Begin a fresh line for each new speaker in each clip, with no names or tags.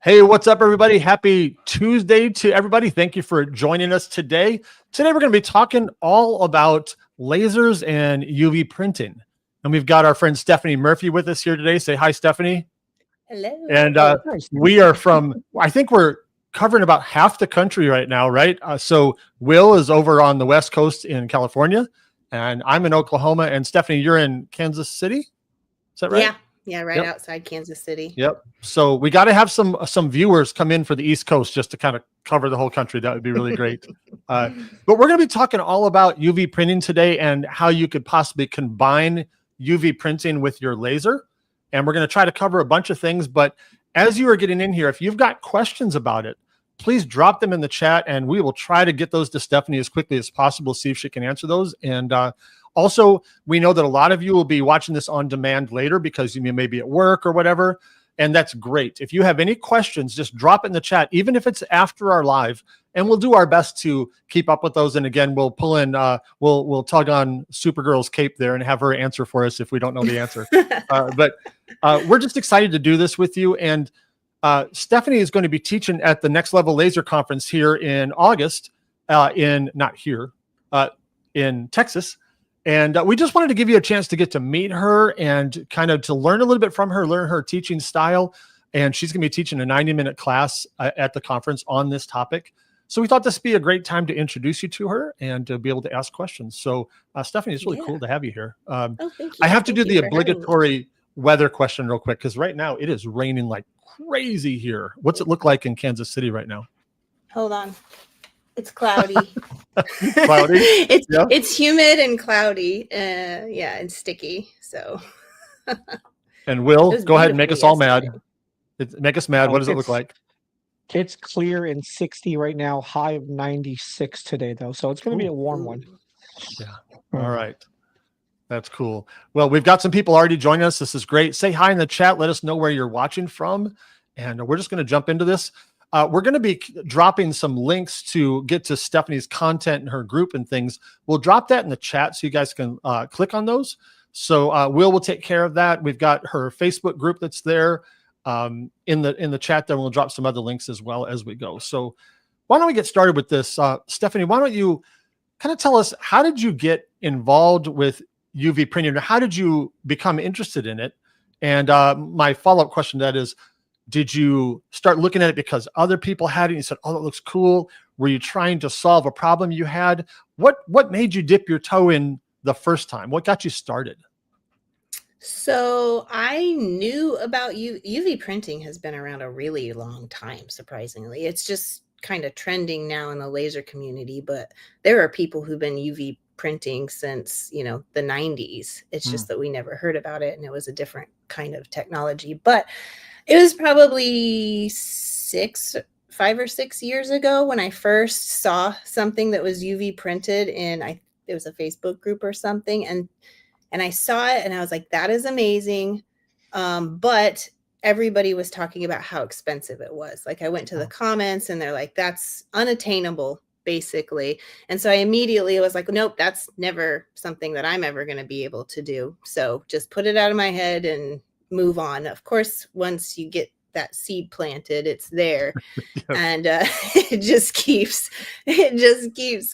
Hey, what's up, everybody? Happy Tuesday to everybody. Thank you for joining us today. Today, we're going to be talking all about lasers and UV printing. And we've got our friend Stephanie Murphy with us here today. Say hi, Stephanie.
Hello.
And
Nice.
we are from, I think we're covering about half the country right now, right? So Will is over on the West Coast in California, and I'm in Oklahoma. And Stephanie, you're in Kansas City? Is that right?
Yeah, right outside Kansas City.
Yep. So we got to have some viewers come in for the East Coast just to kind of cover the whole country. That would be really great. But we're going to be talking all about UV printing today and how you could possibly combine UV printing with your laser. And we're going to try to cover a bunch of things. But as you are getting in here, if you've got questions about it, please drop them in the chat and we will try to get those to Stephanie as quickly as possible, see if she can answer those. And also, we know that a lot of you will be watching this on demand later because you may be at work or whatever, and that's great. If you have any questions, just drop it in the chat, even if it's after our live, and we'll do our best to keep up with those. And again, we'll pull in, we'll tug on Supergirl's cape there and have her answer for us if we don't know the answer. But we're just excited to do this with you. And Stephanie is going to be teaching at the Next Level Laser Conference here in August, in Texas. And we just wanted to give you a chance to get to meet her and kind of to learn a little bit from her, learn her teaching style. And she's going to be teaching a 90-minute class at the conference on this topic. So we thought this would be a great time to introduce you to her and to be able to ask questions. So Stephanie, it's really cool to have you here.
Thank you.
I have to do the obligatory weather question real quick because right now it is raining like crazy here. What's it look like in Kansas City right now?
Hold on. It's cloudy.
Cloudy?
It's humid and cloudy. And sticky. So.
And Will, go ahead and make us all mad. Make us mad. What does it look like?
It's clear and 60 right now, high of 96 today, though. So it's going to be a warm one.
Yeah. All right. That's cool. Well, we've got some people already joining us. This is great. Say hi in the chat. Let us know where you're watching from. And we're just going to jump into this. We're going to be dropping some links to get to Stephanie's content and her group and things. We'll drop that in the chat so you guys can click on those. So we'll take care of that. We've got her Facebook group that's there in the chat there. We'll drop some other links as well as we go. So why don't we get started with this? Stephanie, why don't you kind of tell us, how did you get involved with UV printing? How did you become interested in it? And my follow-up question to that is, did you start looking at it because other people had it and you said, oh, that looks cool? Were you trying to solve a problem you had? What made you dip your toe in the first time? What got you started?
So I knew about UV printing has been around a really long time, surprisingly. It's just kind of trending now in the laser community, but there are people who've been UV printing since, the 90s. It's just that we never heard about it and it was a different kind of technology. But it was probably 5 or 6 years ago when I first saw something that was UV printed it was a Facebook group or something. And I saw it and I was like, that is amazing. But everybody was talking about how expensive it was. Like I went to the comments and they're like, that's unattainable, basically. And so I immediately was like, nope, that's never something that I'm ever going to be able to do. So just put it out of my head and move on. Of course, once you get that seed planted, it's there. And it just keeps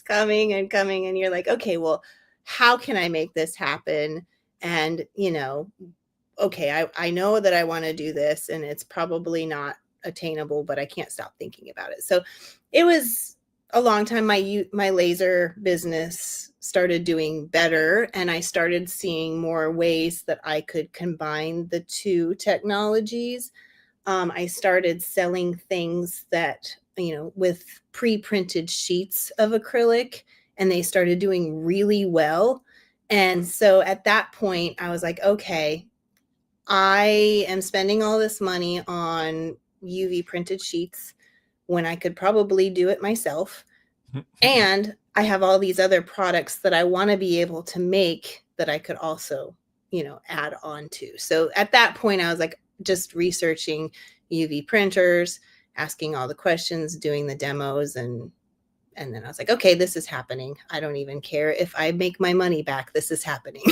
coming and coming. And you're like, okay, well, how can I make this happen? And, okay, I know that I want to do this and it's probably not attainable, but I can't stop thinking about it. So it was a long time. My laser business started doing better and I started seeing more ways that I could combine the two technologies. I started selling things that, with pre-printed sheets of acrylic, and they started doing really well. And so at that point I was like, okay, I am spending all this money on UV printed sheets when I could probably do it myself. And I have all these other products that I want to be able to make that I could also, add on to. So at that point, I was like just researching UV printers, asking all the questions, doing the demos. And then I was like, okay, this is happening. I don't even care if I make my money back. This is happening.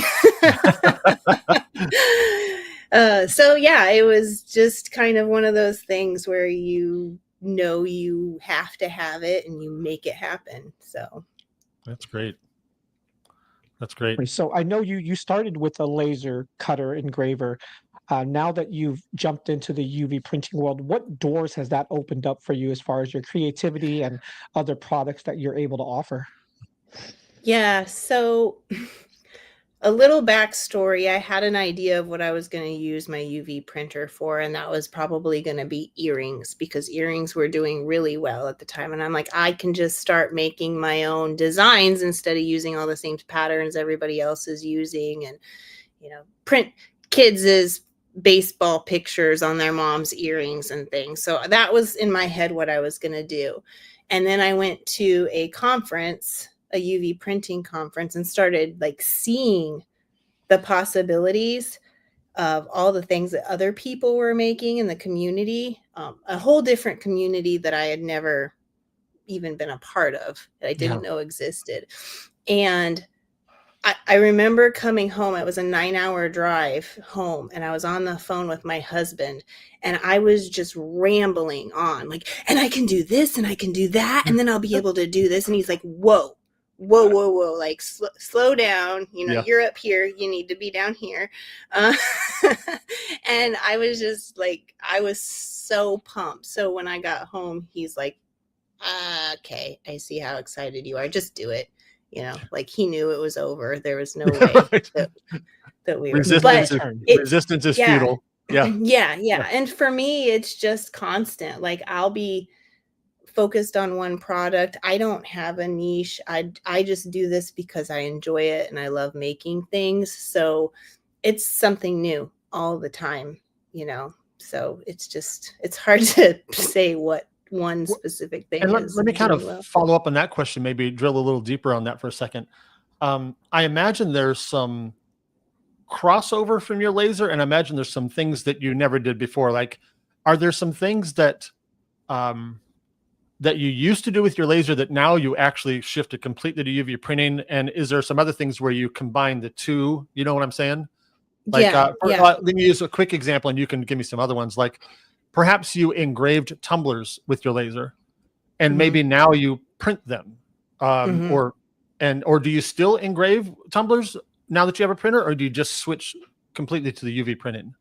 So yeah, it was just kind of one of those things where you know you have to have it and you make it happen. So
That's great. That's great.
So I know you started with a laser cutter engraver. Now that you've jumped into the UV printing world, what doors has that opened up for you as far as your creativity and other products that you're able to offer?
yeah, so a little backstory. I had an idea of what I was going to use my UV printer for, and that was probably going to be earrings because earrings were doing really well at the time. And I'm like, I can just start making my own designs instead of using all the same patterns everybody else is using, and print kids' baseball pictures on their mom's earrings and things. So that was in my head what I was going to do. And then I went to a conference, a UV printing conference, and started like seeing the possibilities of all the things that other people were making in the community, a whole different community that I had never even been a part of, that I didn't know existed. And I remember coming home. It was a 9-hour drive home, and I was on the phone with my husband, and I was just rambling on like, and I can do this and I can do that, and then I'll be able to do this. And he's like, whoa, like slow down. You're up here. You need to be down here. And I was just like, I was so pumped. So when I got home, he's like, okay, I see how excited you are. Just do it. Like he knew it was over. There was no way that we were.
Resistance is futile. Yeah.
Yeah. And for me, it's just constant. Like I'll be focused on one product. I don't have a niche. I just do this because I enjoy it and I love making things. So it's something new all the time, So it's hard to say what one specific thing
and
is.
Let me kind of follow up on that question, maybe drill a little deeper on that for a second. I imagine there's some crossover from your laser, and I imagine there's some things that you never did before. Like, are there some things that that you used to do with your laser that now you actually shifted completely to UV printing? And is there some other things where you combine the two? You know what I'm saying? Like, let me use a quick example, and you can give me some other ones. Like, perhaps you engraved tumblers with your laser, and maybe now you print them, or do you still engrave tumblers now that you have a printer, or do you just switch completely to the UV printing?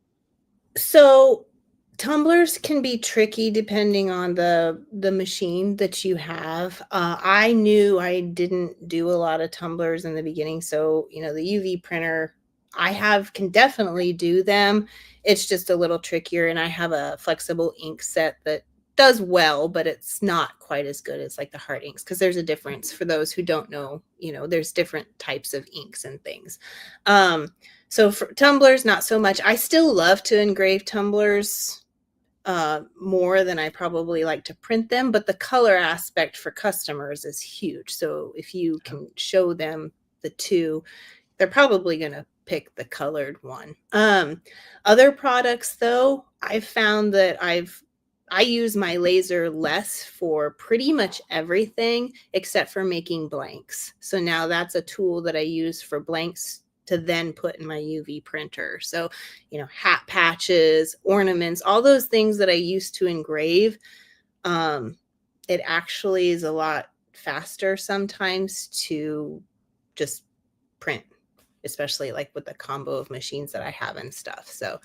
So tumblers can be tricky depending on the machine that you have. I knew I didn't do a lot of tumblers in the beginning, so the UV printer can definitely do them. It's just a little trickier, and I have a flexible ink set that does well, but it's not quite as good as like the hard inks, because there's a difference for those who don't know. There's different types of inks and things. So for tumblers, not so much. I still love to engrave tumblers more than I probably like to print them, but the color aspect for customers is huge. So if you can show them the two, they're probably going to pick the colored one. Other products though, I've found that I use my laser less for pretty much everything except for making blanks. So now that's a tool that I use for blanks to then put in my UV printer. So, hat patches, ornaments, all those things that I used to engrave, it actually is a lot faster sometimes to just print, especially like with the combo of machines that I have and stuff. So,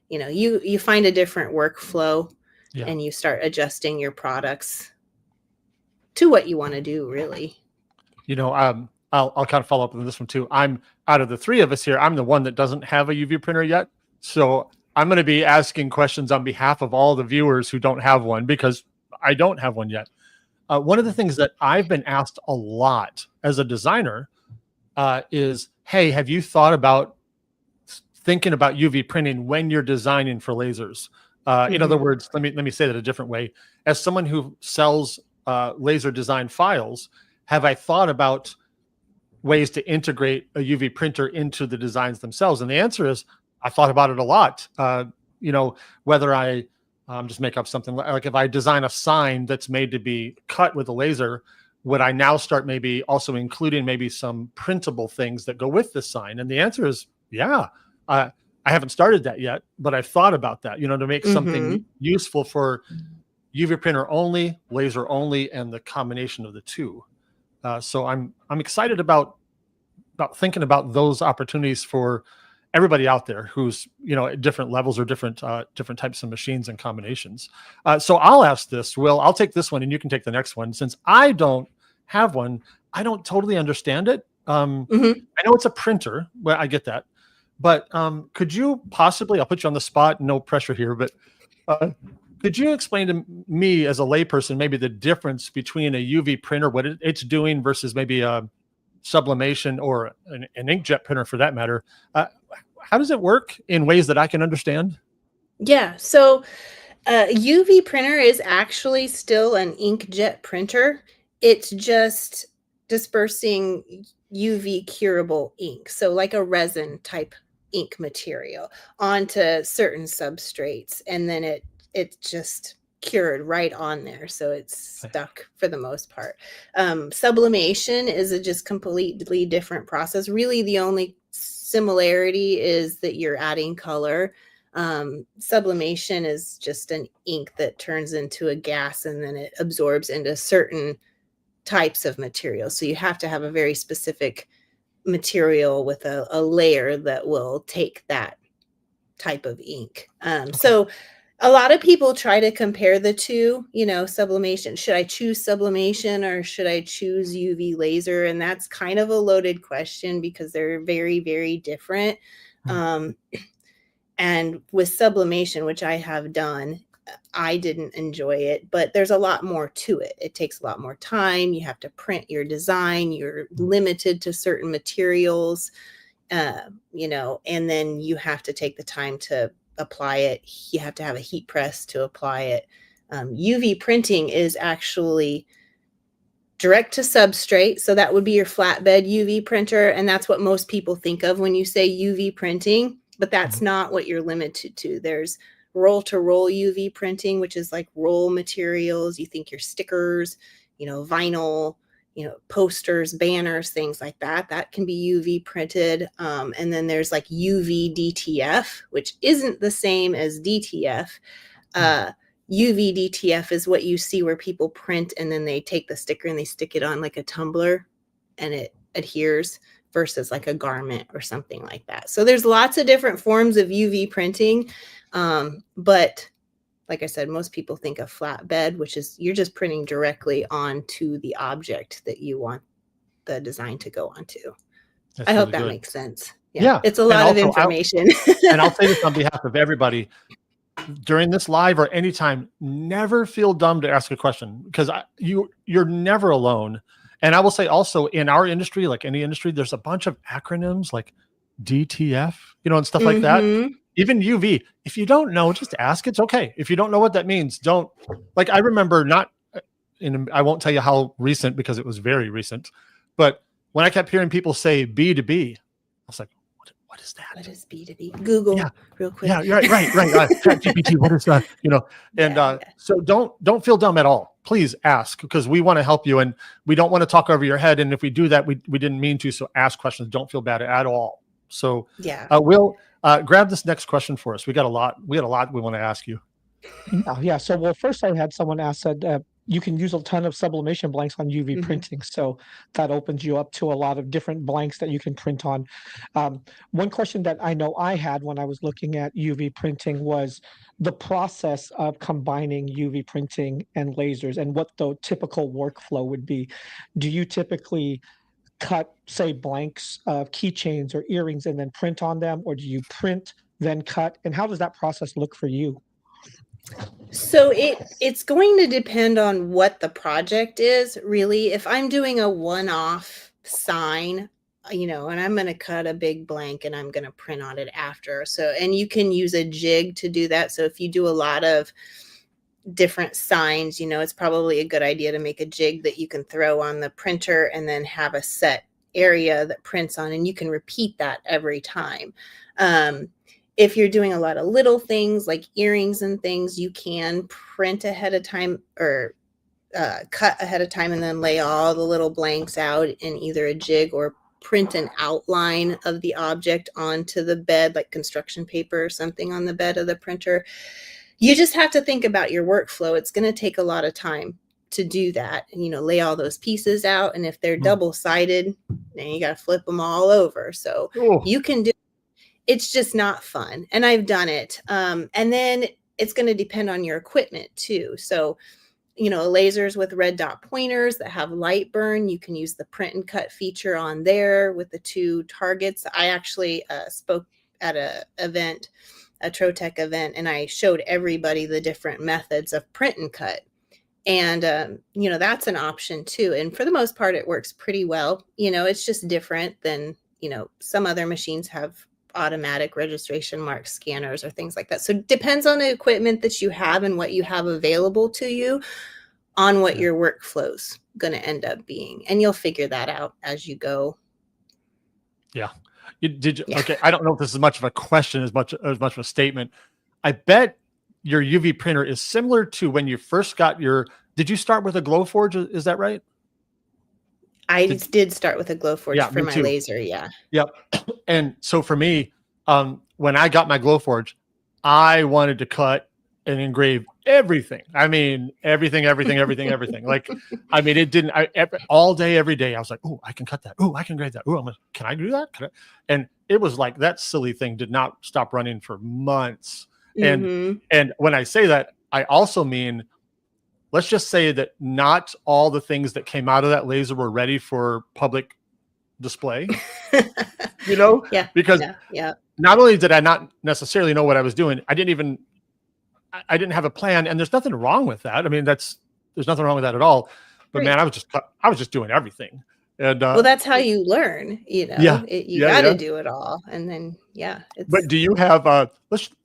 you find a different workflow and you start adjusting your products to what you want to do, really.
I'll kind of follow up on this one too. I'm out of the three of us here, I'm the one that doesn't have a UV printer yet. So I'm going to be asking questions on behalf of all the viewers who don't have one, because I don't have one yet. One of the things that I've been asked a lot as a designer is, hey, have you thought about thinking about UV printing when you're designing for lasers? In other words, let me say that a different way. As someone who sells laser design files, have I thought about ways to integrate a UV printer into the designs themselves? And the answer is, I thought about it a lot. Whether I just make up something like, if I design a sign that's made to be cut with a laser, would I now start maybe also including maybe some printable things that go with the sign? And the answer is, yeah. I haven't started that yet, but I've thought about that, to make something
Mhm.
useful for UV printer only, laser only, and the combination of the two. So I'm excited about thinking about those opportunities for everybody out there who's at different levels or different types of machines and combinations. So I'll ask this, Will. I'll take this one, and you can take the next one. Since I don't have one, I don't totally understand it.
Mhm.
I know it's a printer. Well, I get that, but could you possibly? I'll put you on the spot. No pressure here, but uh, could you explain to me as a layperson maybe the difference between a UV printer, what it's doing, versus maybe a sublimation or an inkjet printer for that matter? Uh, how does it work in ways that I can understand?
Yeah. So UV printer is actually still an inkjet printer. It's just dispersing UV curable ink. So like a resin type ink material onto certain substrates. And then it's just cured right on there. So it's
Okay.
stuck for the most part. Sublimation is a just completely different process. Really, the only similarity is that you're adding color. Sublimation is just an ink that turns into a gas and then it absorbs into certain types of material. So you have to have a very specific material with a layer that will take that type of ink.
Okay.
So a lot of people try to compare the two, sublimation. Should I choose sublimation or should I choose UV laser? And that's kind of a loaded question because they're very, very different.
Hmm.
Um, and with sublimation, which I have done, I didn't enjoy it, but there's a lot more to it. It takes a lot more time. You have to print your design. You're limited to certain materials, and then you have to take the time to apply it. You have to have a heat press to apply it. UV printing is actually direct to substrate. So that would be your flatbed UV printer. And that's what most people think of when you say UV printing, but that's
Mhm.
not what you're limited to. There's roll to roll UV printing, which is like roll materials. You think your stickers, vinyl, posters, banners, things like that. That can be UV printed. And then there's like UV DTF, which isn't the same as DTF.
Hmm.
UV DTF is what you see where people print and then they take the sticker and they stick it on like a tumbler and it adheres versus like a garment or something like that. So there's lots of different forms of UV printing. But like I said, most people think of flatbed, which is you're just printing directly onto the object that you want the design to go onto. I
That's
hope
really
that
good.
makes sense. Yeah,
Yeah,
it's a
and
lot of
also
information.
I'll say this on behalf of everybody during this live or anytime. Never feel dumb to ask a question because you're never alone. And I will say also in our industry, like any industry, there's a bunch of acronyms like DTF, and stuff like that.
Mhm.
Even UV. If you don't know, just ask. It's okay. If you don't know what that means, don't. Like I remember not. I won't tell you how recent because it was very recent, but when I kept hearing people say B to B, I was like, what is
What
that?
is B2B?
Yeah,
Google real
yeah,
quick.
you're right. Chat GPT, what is that? And
Yeah, yeah.
so don't feel dumb at all. Please ask because we want to help you and we don't want to talk over your head. And if we do that, we didn't mean to. So ask questions. Don't feel bad at all. So
Yeah.
Will, grab this next question for us. We got a lot. We had a lot we want to ask you.
Yeah. So, well, first I had someone ask said you can use a ton of sublimation blanks on UV
Mhm.
printing, so that opens you up to a lot of different blanks that you can print on. One question that I know I had when I was looking at UV printing was the process of combining UV printing and lasers, and what the typical workflow would be. Do you typically cut, say, blanks of keychains or earrings and then print on them, or do you print then cut? And how does that process look for you?
So it's going to depend on what the project is, really. If I'm doing a one-off sign, and I'm going to cut a big blank and I'm going to print on it after. So, and you can use a jig to do that. So if you do a lot of different signs, it's probably a good idea to make a jig that you can throw on the printer and then have a set area that prints on, and you can repeat that every time. If you're doing a lot of little things like earrings and things, you can print ahead of time or cut ahead of time and then lay all the little blanks out in either a jig or print an outline of the object onto the bed, like construction paper or something on the bed of the printer. You just have to think about your workflow. It's going to take a lot of time to do that, and lay all those pieces out. And if they're double-sided, then you got to flip them all over. So you can do, it's just not fun. And I've done it. And then it's going to depend on your equipment too. So, lasers with red dot pointers that have light burn, you can use the print and cut feature on there with the 2 targets. I actually spoke at a Trotec event, and I showed everybody the different methods of print and cut. And, that's an option too. And for the most part, it works pretty well. It's just different than, some other machines have automatic registration mark scanners or things like that. So it depends on the equipment that you have and what you have available to you on what your workflow's going to end up being. And you'll figure that out as you go.
Yeah. Okay. I don't know if this is much of a question as much of a statement. I bet your UV printer is similar to when you first got did you start with a Glowforge? Is that right?
I did start with a Glowforge for my laser. Yeah.
Yep. And so for me, when I got my Glowforge, I wanted to cut and engrave everything. I mean, everything. Like, I mean, it didn't, all day, every day, I was like, oh, I can cut that. Oh, I can engrave that. Oh, can I do that? And it was like, that silly thing did not stop running for months. And when I say that, I also mean, let's just say that not all the things that came out of that laser were ready for public display,
Yeah.
Because not only did I not necessarily know what I was doing, I didn't have a plan, and there's nothing wrong with that. I mean, there's nothing wrong with that at all. But man, I was just doing everything. And
well, that's how you learn, you got to do it all. And then,
but do you have,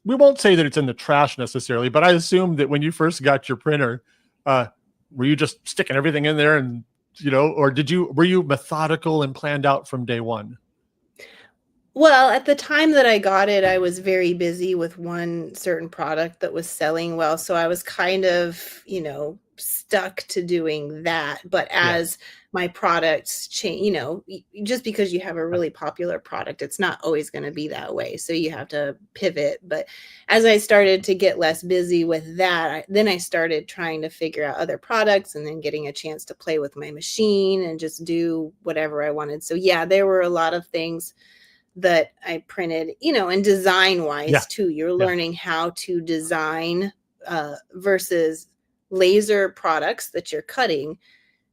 we won't say that it's in the trash necessarily, but I assume that when you first got your printer, were you just sticking everything in there and, or were you methodical and planned out from day one?
Well, at the time that I got it, I was very busy with one certain product that was selling well. So I was kind of, stuck to doing that. But as my products change, just because you have a really popular product, it's not always going to be that way. So you have to pivot. But as I started to get less busy with that, then I started trying to figure out other products and then getting a chance to play with my machine and just do whatever I wanted. So there were a lot of things that I printed, and design wise too. You're learning how to design versus laser products that you're cutting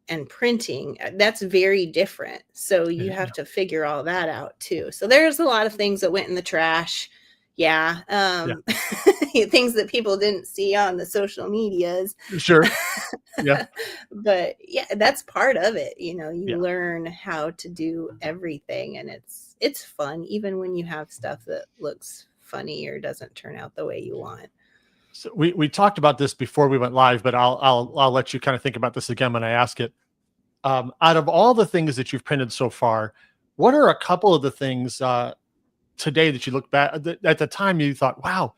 and printing. That's very different. So you have to figure all that out too. So there's a lot of things that went in the trash. Things that people didn't see on the social medias.
Sure. Yeah.
But that's part of it. You learn how to do everything, and it's fun, even when you have stuff that looks funny or doesn't turn out the way you want.
So we talked about this before we went live, but I'll let you kind of think about this again when I ask it. Out of all the things that you've printed so far, what are a couple of the things today that you look back at the time you thought, wow,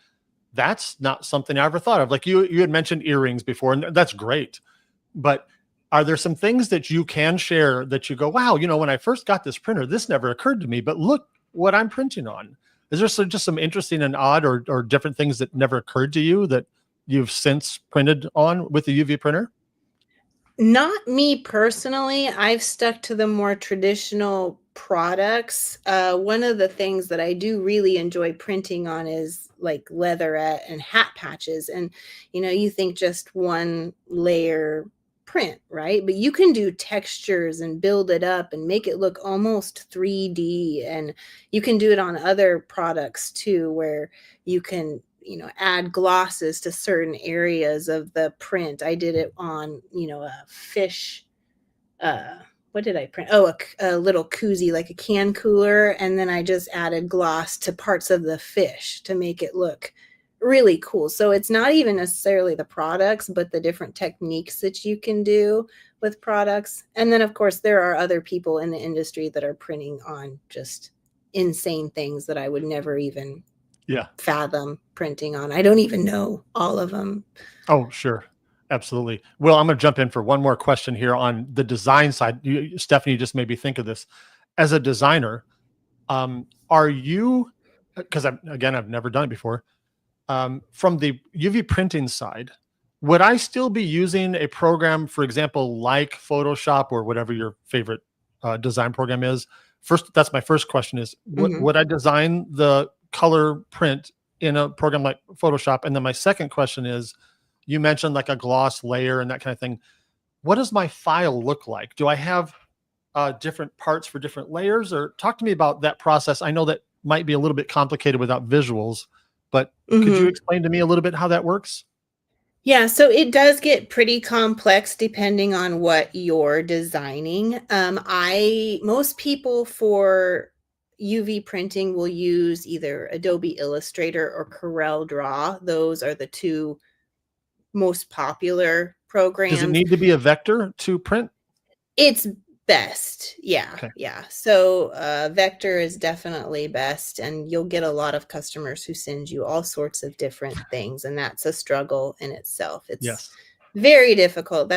that's not something I ever thought of? Like you had mentioned earrings before, and that's great. But are there some things that you can share that you go, wow, when I first got this printer, this never occurred to me, but look what I'm printing on? Is there just some interesting and odd or different things that never occurred to you that you've since printed on with the UV printer?
Not me personally. I've stuck to the more traditional products. One of the things that I do really enjoy printing on is like leatherette and hat patches. And, you think just one layer print, right? But you can do textures and build it up and make it look almost 3D. And you can do it on other products too, where you can, add glosses to certain areas of the print. I did it on, a fish, what did I print? Oh, a little koozie, like a can cooler. And then I just added gloss to parts of the fish to make it look really cool. So it's not even necessarily the products, but the different techniques that you can do with products. And then, of course, there are other people in the industry that are printing on just insane things that I would never even fathom printing on. I don't even know all of them.
Oh, sure. Absolutely. Well, I'm going to jump in for one more question here on the design side. Stephanie just made me think of this. as a designer, are you, because I've never done it before, from the UV printing side, would I still be using a program, for example, like Photoshop or whatever your favorite design program is? First, that's my first question is,
Mhm.
would I design the color print in a program like Photoshop? And then my second question is, you mentioned like a gloss layer and that kind of thing. What does my file look like? Do I have different parts for different layers, or talk to me about that process? I know that might be a little bit complicated without visuals, but could you
Mhm.
explain to me a little bit how that works?
Yeah, so it does get pretty complex depending on what you're designing. I most people for UV printing will use either Adobe Illustrator or Corel Draw. Those are the two most popular
Does it
programs.
need to be a vector to print?
It's best. Yeah,
Okay.
yeah. So, Vector is definitely best, and you'll get a lot of customers who send you all sorts of different things, and that's a struggle in itself. It's
Yes.
very difficult.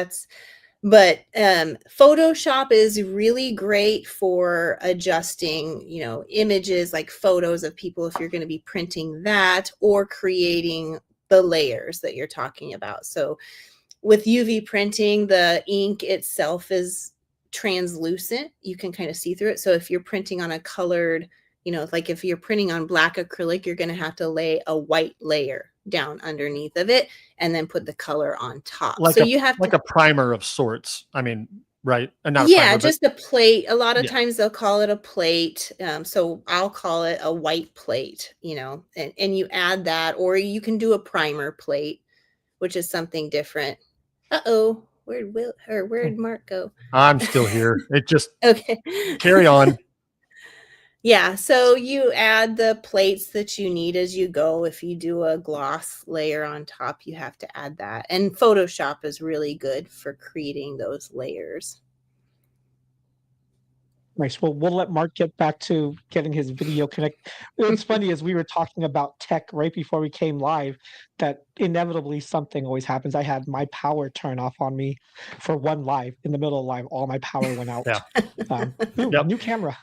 Photoshop is really great for adjusting, images like photos of people if you're going to be printing that or creating the layers that you're talking about. So, with UV printing, the ink itself is translucent. You can kind of see through it. So if you're printing on a colored, like if you're printing on black acrylic, you're going to have to lay a white layer down underneath of it and then put the color on top.
Like
So
a
you have to,
primer of sorts. I mean, right? And not a
yeah,
primer, but
just a plate. A lot of
yeah.
times they'll call it a plate. So I'll call it a white plate, and you add that, or you can do a primer plate, which is something different. Uh-oh,
Hmm.
where'd Mark go?
I'm still here. It just
Okay.
carry on.
Yeah, so you add the plates that you need as you go. If you do a gloss layer on top, you have to add that. And Photoshop is really good for creating those layers.
Nice. Well, we'll let Mark get back to getting his video connect. It's funny as we were talking about tech right before we came live, that inevitably something always happens. I had my power turn off on me for one live. In the middle of live, all my power went out.
Yeah.
Ooh,
Yep.
new camera,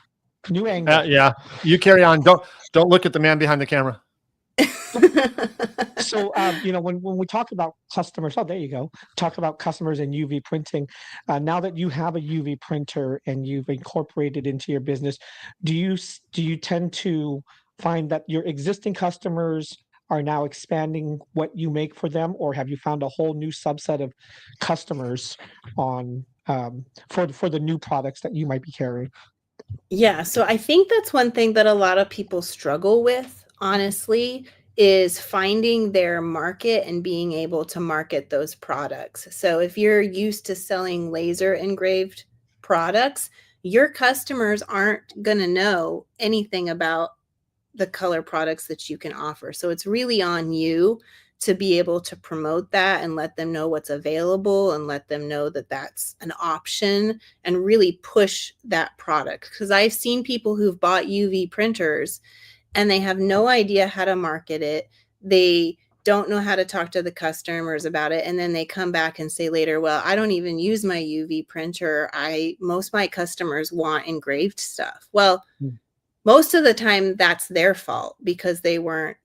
new angle.
Yeah. You carry on. Don't look at the man behind the camera.
So, when we talk about customers, oh, there you go. Talk about customers and UV printing. Now that you have a UV printer and you've incorporated into your business, do you tend to find that your existing customers are now expanding what you make for them, or have you found a whole new subset of customers on for the new products that you might be carrying?
Yeah, so I think that's one thing that a lot of people struggle with, honestly, is finding their market and being able to market those products. So if you're used to selling laser engraved products, your customers aren't going to know anything about the color products that you can offer. So it's really on you to be able to promote that and let them know what's available and let them know that that's an option and really push that product. Because I've seen people who've bought UV printers and they have no idea how to market it. They don't know how to talk to the customers about it. And then they come back and say later, well, I don't even use my UV printer. Most of my customers want engraved stuff. Well,
Mm.
most of the time that's their fault because they weren't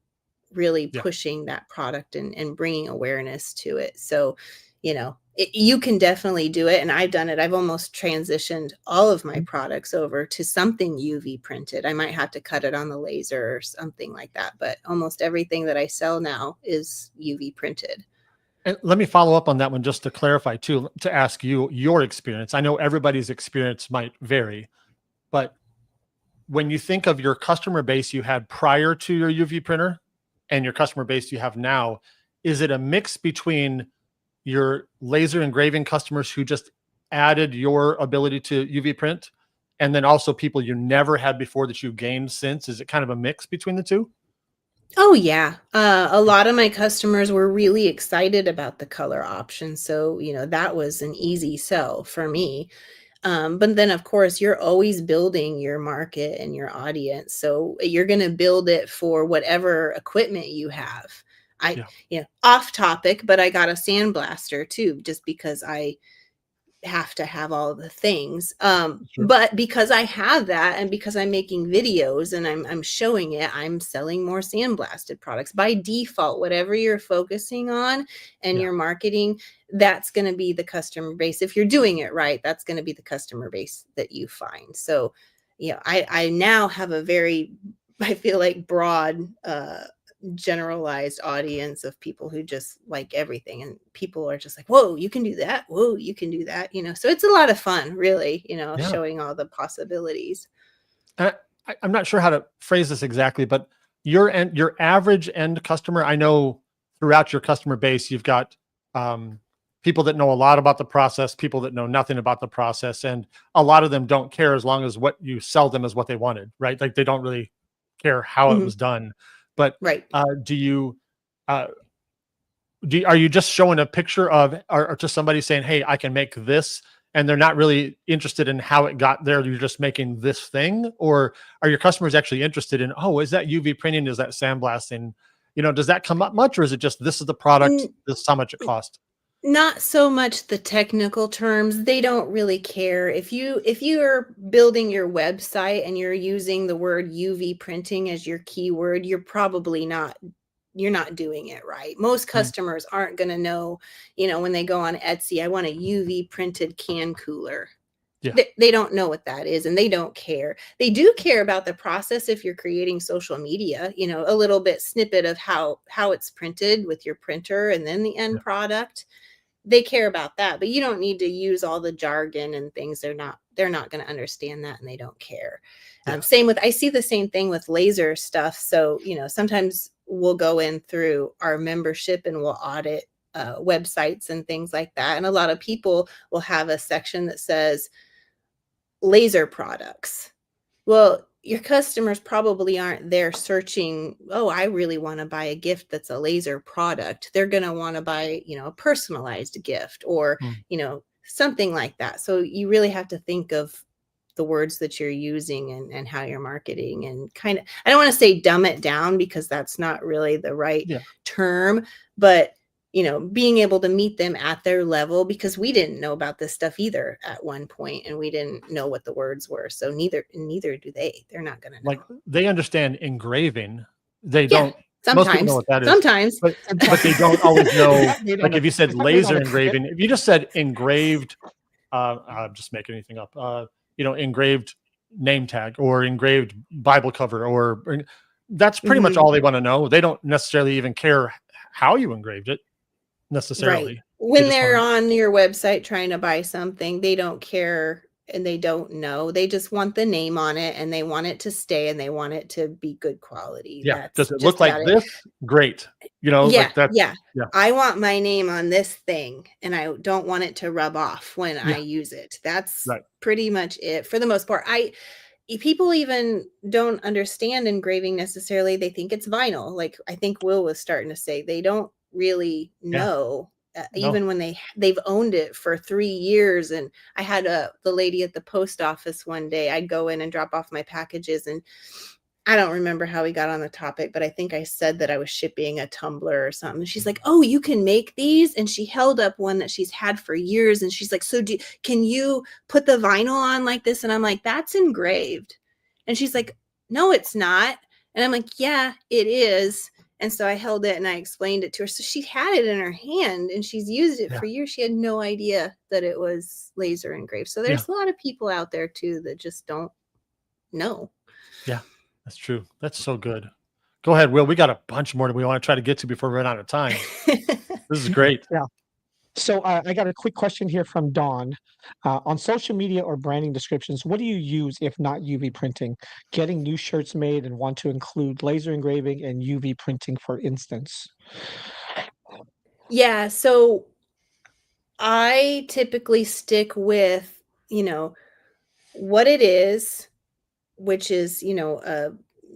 really
Yeah.
pushing that product and bringing awareness to it. So, you can definitely do it. And I've done it. I've almost transitioned all of my products over to something UV printed. I might have to cut it on the laser or something like that, but almost everything that I sell now is UV printed.
And let me follow up on that one just to clarify too, to ask you your experience. I know everybody's experience might vary, but when you think of your customer base you had prior to your UV printer and your customer base you have now, is it a mix between your laser engraving customers who just added your ability to UV print and then also people you never had before that you gained since? Is it kind of a mix between the two?
Oh, yeah. A lot of my customers were really excited about the color option. So, that was an easy sell for me. But then, of course, you're always building your market and your audience. So you're going to build it for whatever equipment you have.
Yeah.
Off topic, but I got a sandblaster too, just because I have to have all the things.
Sure.
But because I have that, and because I'm making videos and I'm showing it, I'm selling more sandblasted products by default. Whatever you're focusing on and
Yeah.
your marketing, that's going to be the customer base. If you're doing it right, that's going to be the customer base that you find. So, I now have a very, I feel like, broad, generalized audience of people who just like everything, and people are just like, whoa, you can do that, whoa, you can do that, so it's a lot of fun, really,
Yeah.
showing all the possibilities.
And I'm not sure how to phrase this exactly, but your average end customer, I know throughout your customer base, you've got people that know a lot about the process, people that know nothing about the process, and a lot of them don't care as long as what you sell them is what they wanted, right? Like they don't really care how it
Mhm.
was done. But
Right.
do you uh, are you just showing a picture of or to somebody saying, hey, I can make this, and they're not really interested in how it got there, you're just making this thing? Or are your customers actually interested in, oh, is that UV printing, is that sandblasting? Does that come up much, or is it just this is the product,
N-
this is how much it cost?
Not so much the technical terms. They don't really care. If you're building your website and you're using the word UV printing as your keyword, you're not doing it right. Most
Mm,
customers aren't going to know, when they go on Etsy, I want a UV printed can cooler.
yeah.
They don't know what that is, and they don't care. They do care about the process. If you're creating social media, a little bit snippet of how it's printed with your printer and then the
Yeah.
end product, they care about that, but you don't need to use all the jargon and things. They're not going to understand that, and they don't care.
Yeah.
Same with, I see the same thing with laser stuff. So, sometimes we'll go in through our membership and we'll audit websites and things like that. And a lot of people will have a section that says laser products. Well, your customers probably aren't there searching, oh, I really want to buy a gift that's a laser product. They're going to want to buy, a personalized gift, or,
Mm,
something like that. So you really have to think of the words that you're using, and how you're marketing, and kind of, I don't want to say dumb it down, because that's not really the right
yeah.
term, but being able to meet them at their level, because we didn't know about this stuff either at one point, and we didn't know what the words were. So neither do they. They're not going to
Like
know.
they understand engraving. They
Yeah,
don't, most people know
sometimes.
what that is,
Sometimes.
but they don't always know.
That may not
Like if
have
you said
that may not
laser
have fit.
engraving, if you just said engraved, I'm just making anything up. Engraved name tag or engraved Bible cover, or that's pretty much
Mhm.
all they want to know. They don't necessarily even care how you engraved it
Right.
necessarily. They
When
just
they're
want
on your website trying to buy something, they don't care, and they don't know. They just want the name on it, and they want it to stay, and they want it to be good quality.
yeah.
That's
Does it look
just
like
about it.
this? Great.
Yeah,
Like that.
yeah.
Yeah.
I want my name on this thing, and I don't want it to rub off when I
Yeah.
use it. That's
Right.
pretty much it for the most part. People even don't understand engraving necessarily. They think it's vinyl. Like I think Will was starting to say, they don't really
Yeah.
know.
No.
Even when they've owned it for 3 years. And I had the lady at the post office one day. I'd go in and drop off my packages, and I don't remember how we got on the topic, but I think I said that I was shipping a tumbler or something. She's like, "Oh, you can make these?" And she held up one that she's had for years, and she's like, "So can you put the vinyl on like this?" And I'm like, "That's engraved." And she's like, "No, it's not." And I'm like, "Yeah, it is." And so I held it and I explained it to her. So she had it in her hand and she's used it
Yeah.
for years. She had no idea that it was laser engraved. So
Yeah.
there's a lot of people out there too that just don't know.
Yeah. That's true. That's so good. Go ahead, Will. We got a bunch more that we want to try to get to before we run out of time. This is great.
Yeah. So I got a quick question here from Dawn. On social media or branding descriptions, what do you use if not UV printing? Getting new shirts made and want to include laser engraving and UV printing, for instance.
Yeah, so I typically stick with, what it is, which is,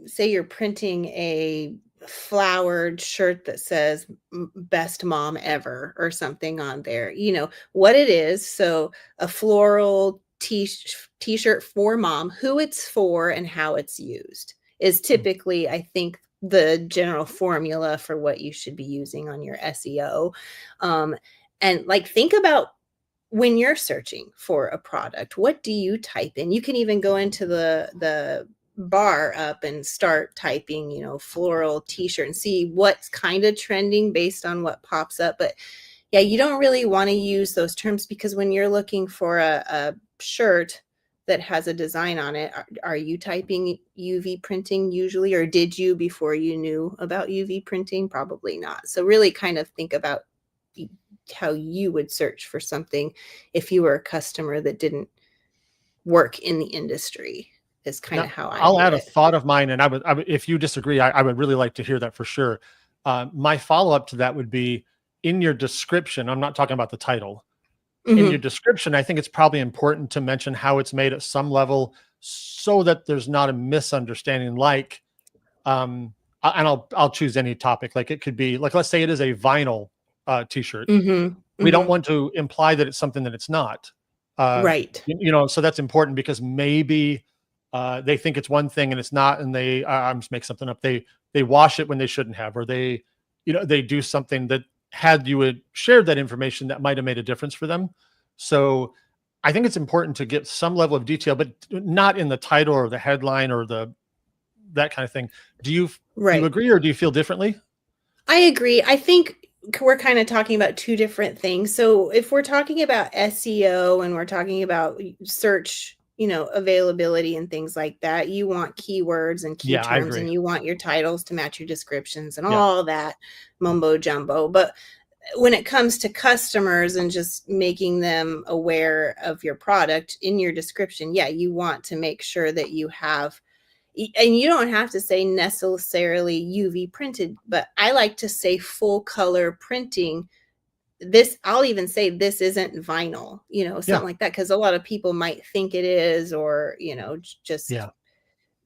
say you're printing a flowered shirt that says best mom ever or something on there, what it is. So a floral t-shirt for mom, who it's for and how it's used is
Mm,
typically, I think, the general formula for what you should be using on your SEO. And like think about when you're searching for a product, what do you type in? You can even go into the bar up and start typing, you know, floral t-shirt and see what's kind of trending based on what pops up. But yeah, you don't really want to use those terms, because when you're looking for a shirt that has a design on it, are you typing UV printing usually, or did you before you knew about UV printing? Probably not. So really kind of think about how you would search for something if you were a customer that didn't work in the industry, is kind
Now,
of how I
I'll
do
add a
it.
thought of mine, and I would, if you disagree, I would really like to hear that for sure. My follow-up to that would be, in your description, I'm not talking about the title. In your
Mhm.
description, I think it's probably important to mention how it's made at some level, so that there's not a misunderstanding. Like, and I'll choose any topic. Like, it could be like, let's say it is a vinyl t-shirt.
Mhm.
We don't
Mhm.
want to imply that it's something that it's not. Uh,
Right.
you know, so that's important, because maybe they think it's one thing and it's not, and I'm just make something up. They wash it when they shouldn't have, or they, you know, they do something that, had you had shared that information, that might have made a difference for them. So I think it's important to get some level of detail, but not in the title or the headline or that kind of thing. Do you
Right.
agree, or do you feel differently?
I agree. I think we're kind of talking about two different things. So if we're talking about SEO and we're talking about search, you know, availability and things like that, you want keywords and key
Yeah, I
terms,
agree.
and you want your titles to match your descriptions and
Yeah,
all that mumbo jumbo. But when it comes to customers and just making them aware of your product in your description, yeah, you want to make sure that you have, and you don't have to say necessarily UV printed, but I like to say full color printing. This, I'll even say this isn't vinyl, you know,
yeah,
something like that, because a lot of people might think it is, or, you know, just
yeah.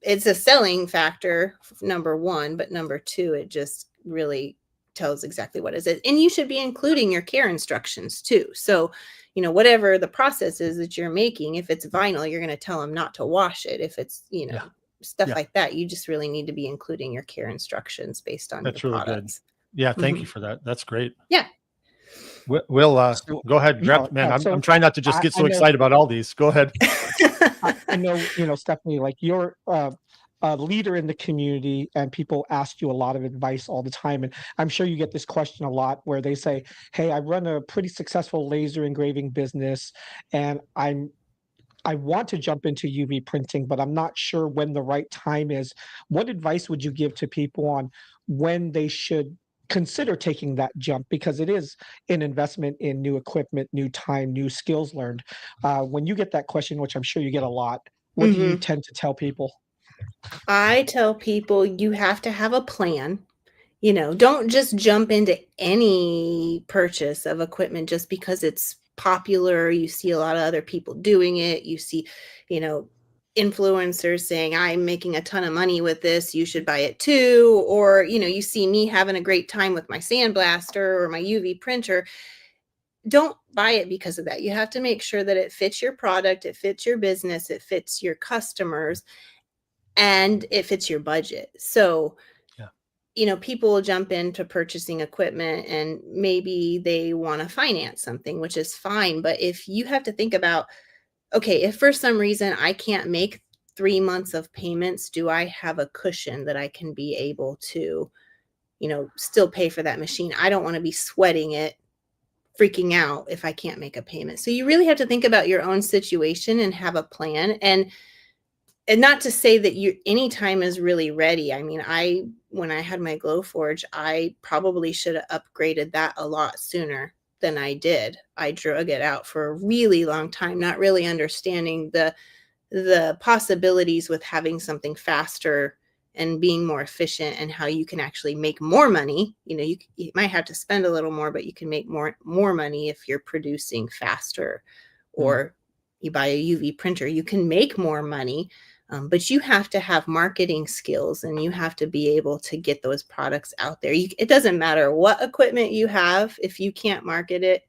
it's a selling factor, number one, but number two, it just really tells exactly what is it. And you should be including your care instructions too. So, you know, whatever the process is that you're making, if it's vinyl, you're going to tell them not to wash it. If it's, you
Yeah.
know, stuff
Yeah.
like that, you just really need to be including your care instructions based on your
That's really good.
products.
Yeah, thank you
Mhm.
for that. That's great.
Yeah.
We'll
So,
go ahead,
no,
grab, man.
yeah.
I'm
So
trying not to just get
I
so
know,
excited about all these. Go ahead.
I know, you know, Stephanie, like you're a leader in the community, and people ask you a lot of advice all the time. And I'm sure you get this question a lot, where they say, "Hey, I run a pretty successful laser engraving business, and I want to jump into UV printing, but I'm not sure when the right time is." What advice would you give to people on when they should consider taking that jump? Because it is an investment in new equipment, new time, new skills learned. When you get that question, which I'm sure you get a lot, what do you
Mhm.
tend to tell people?
I tell people you have to have a plan. You know, don't just jump into any purchase of equipment just because it's popular. You see a lot of other people doing it. You see, you know, influencers saying, I'm making a ton of money with this. You should buy it too. Or, you know, you see me having a great time with my sandblaster or my UV printer. Don't buy it because of that. You have to make sure that it fits your product, it fits your business, it fits your customers, and it fits your budget. So,
Yeah.
you know, people will jump into purchasing equipment and maybe they want to finance something, which is fine. But if you have to think about, okay, if for some reason I can't make 3 months of payments, do I have a cushion that I can be able to, you know, still pay for that machine? I don't want to be sweating it, freaking out if I can't make a payment. So you really have to think about your own situation and have a plan. And not to say that you any time is really ready. I mean, I when I had my Glowforge, I probably should have upgraded that a lot sooner than I did. I drug it out for a really long time, not really understanding the possibilities with having something faster and being more efficient, and how you can actually make more money. You know, you might have to spend a little more, but you can make more money if you're producing faster.
Mm.
Or you buy a UV printer, you can make more money. But you have to have marketing skills, and you have to be able to get those products out there. It doesn't matter what equipment you have. If you can't market it,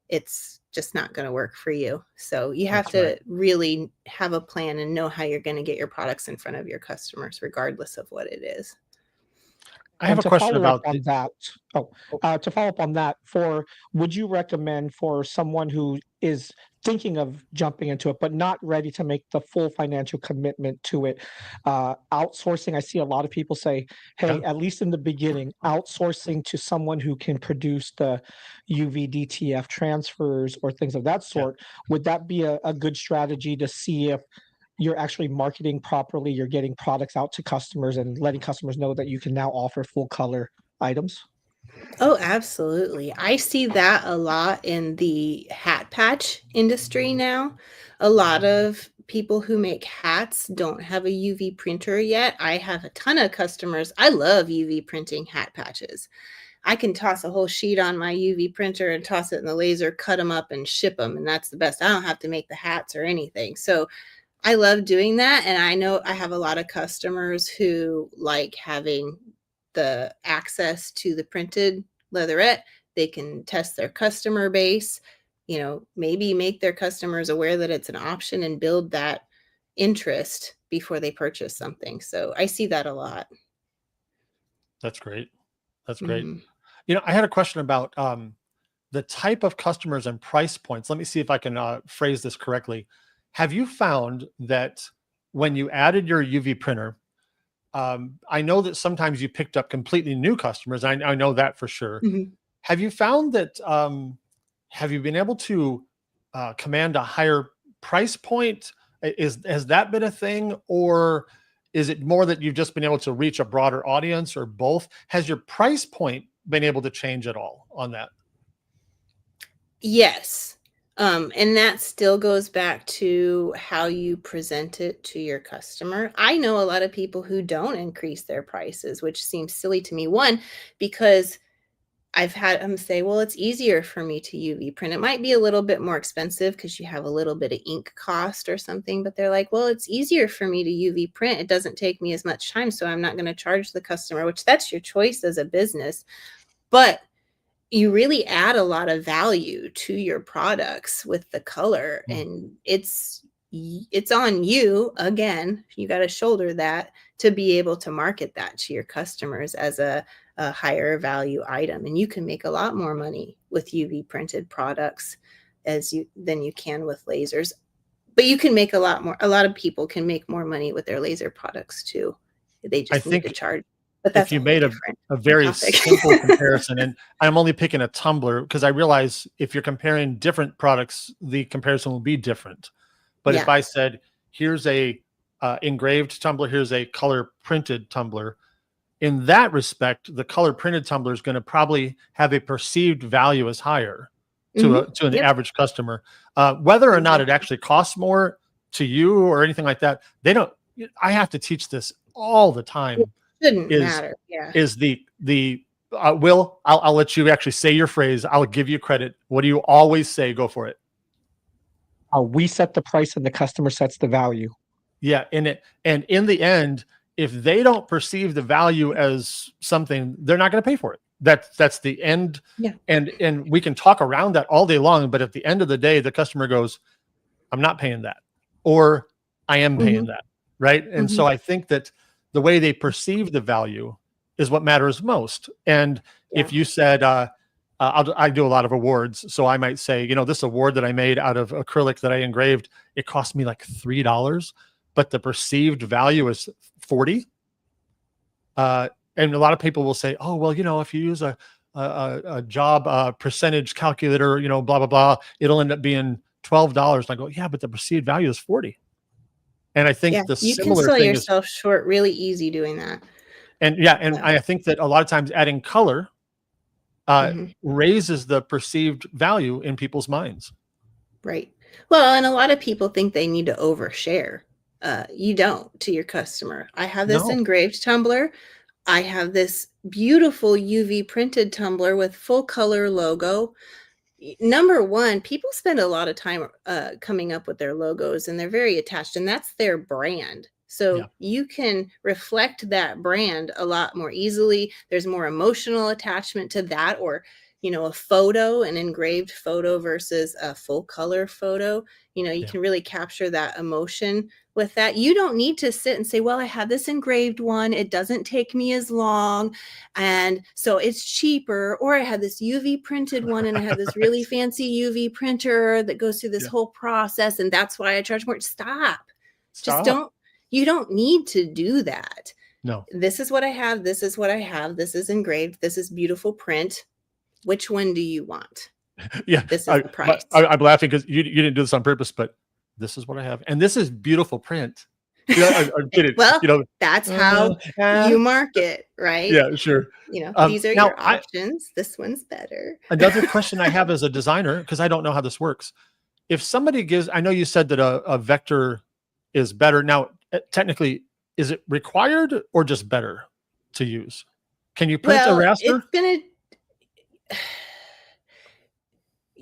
it's just not going to work for you. So you have
That's right.
to really have a plan and know how you're going to get your products in front of your customers, regardless of what it is.
I have
And
a
to
question
follow up
about
on that, to follow up on that, would you recommend for someone who is thinking of jumping into it but not ready to make the full financial commitment to it, outsourcing? I see a lot of people say,
yeah.
"Hey, at least in the beginning, outsourcing to someone who can produce the UV-DTF transfers or things of that
Yeah.
sort." Would that be a good strategy to see if you're actually marketing properly, you're getting products out to customers and letting customers know that you can now offer full color items?
Oh, absolutely. I see that a lot in the hat patch industry now. A lot of people who make hats don't have a UV printer yet. I have a ton of customers. I love UV printing hat patches. I can toss a whole sheet on my UV printer and toss it in the laser, cut them up and ship them. And that's the best. I don't have to make the hats or anything. So I love doing that, and I know I have a lot of customers who like having the access to the printed leatherette. They can test their customer base, maybe make their customers aware that it's an option and build that interest before they purchase something. So I see that a lot.
That's great. That's great.
Mhm.
I had a question about the type of customers and price points. Let me see if I can phrase this correctly. Have you found that when you added your UV printer, I know that sometimes you picked up completely new customers. I know that for sure.
Mhm.
Have you found that, have you been able to command a higher price point? Has that been a thing, or is it more that you've just been able to reach a broader audience, or both? Has your price point been able to change at all on that?
Yes. And that still goes back to how you present it to your customer. I know a lot of people who don't increase their prices, which seems silly to me. One, because I've had them say, well, it's easier for me to UV print. It might be a little bit more expensive because you have a little bit of ink cost or something, but they're like, well, it's easier for me to UV print. It doesn't take me as much time, so I'm not going to charge the customer, which that's your choice as a business. But you really add a lot of value to your products with the color,
Mm.
and it's on you again. You got to shoulder that to be able to market that to your customers as a higher value item, and you can make a lot more money with UV printed products than you can with lasers. But you can make a lot of people can make more money with their laser products too. They
I
just need to
think
charge, but
if
that's a
you
whole
made
different
a very
topic.
simple comparison, and I'm only picking a tumbler because I realize if you're comparing different products, the comparison will be different. But if
Yeah.
I said, here's a engraved tumbler, here's a color printed tumbler, in that respect, the color printed tumbler is going to probably have a perceived value as higher
Mhm.
to an
Yep.
average customer. Whether or not it
Exactly.
actually costs more to you or anything like that, they don't. I have to teach this all the
It
time.
shouldn't
Is
matter. Yeah.
is the Will, I'll let you actually say your phrase. I'll give you credit. What do you always say? Go for it.
We set the price and the customer sets the value.
Yeah, and in the end, if they don't perceive the value as something, they're not going to pay for it. That's the end.
Yeah.
And we can talk around that all day long, but at the end of the day, the customer goes, "I'm not paying that," or "I am paying
Mhm.
that." Right? And so
Mhm.
I think that the way they perceive the value is what matters most. And
Yeah.
if you said, I do a lot of awards, so I might say, this award that I made out of acrylic that I engraved, it cost me like $3, but the perceived value is 40. And a lot of people will say, "Oh, well, if you use a job percentage calculator, blah blah blah, it'll end up being $12." And I go, "Yeah, but the perceived value is 40." And I
Yeah.
think the
You can
similar
sell
thing is,
yourself short really easy doing that.
and yeah, and
Yeah.
I think that a lot of times adding color
Mhm.
raises the perceived value in people's minds.
Right. Well, and a lot of people think they need to overshare. You don't to your customer. I have this
No,
engraved tumbler. I have this beautiful UV printed tumbler with full color logo. Number one, people spend a lot of time coming up with their logos and they're very attached, and that's their brand.
yeah,
So you can reflect that brand a lot more easily. There's more emotional attachment to that, or a photo, an engraved photo versus a full color photo. You
Yeah.
can really capture that emotion with that. You don't need to sit and say, well, I have this engraved one. It doesn't take me as long. And so it's cheaper. Or I have this UV printed one and I have this really fancy UV printer that goes through this
Yeah.
whole process. And that's why I charge more. Stop. Just
Stop.
you don't need to do that.
No.
This is what I have. This is what I have. This is engraved. This is beautiful print. Which one do you want?
Yeah.
This is the price.
I'm laughing because you didn't do this on purpose, but this is what I have. And this is beautiful print. I'm kidding.
Well, that's how you market, right?
Yeah, sure.
These are your options. This one's better.
Another question I have as a designer, because I don't know how this works. If somebody I know you said that a vector is better. Now, technically, is it required or just better to use? Can you print a raster?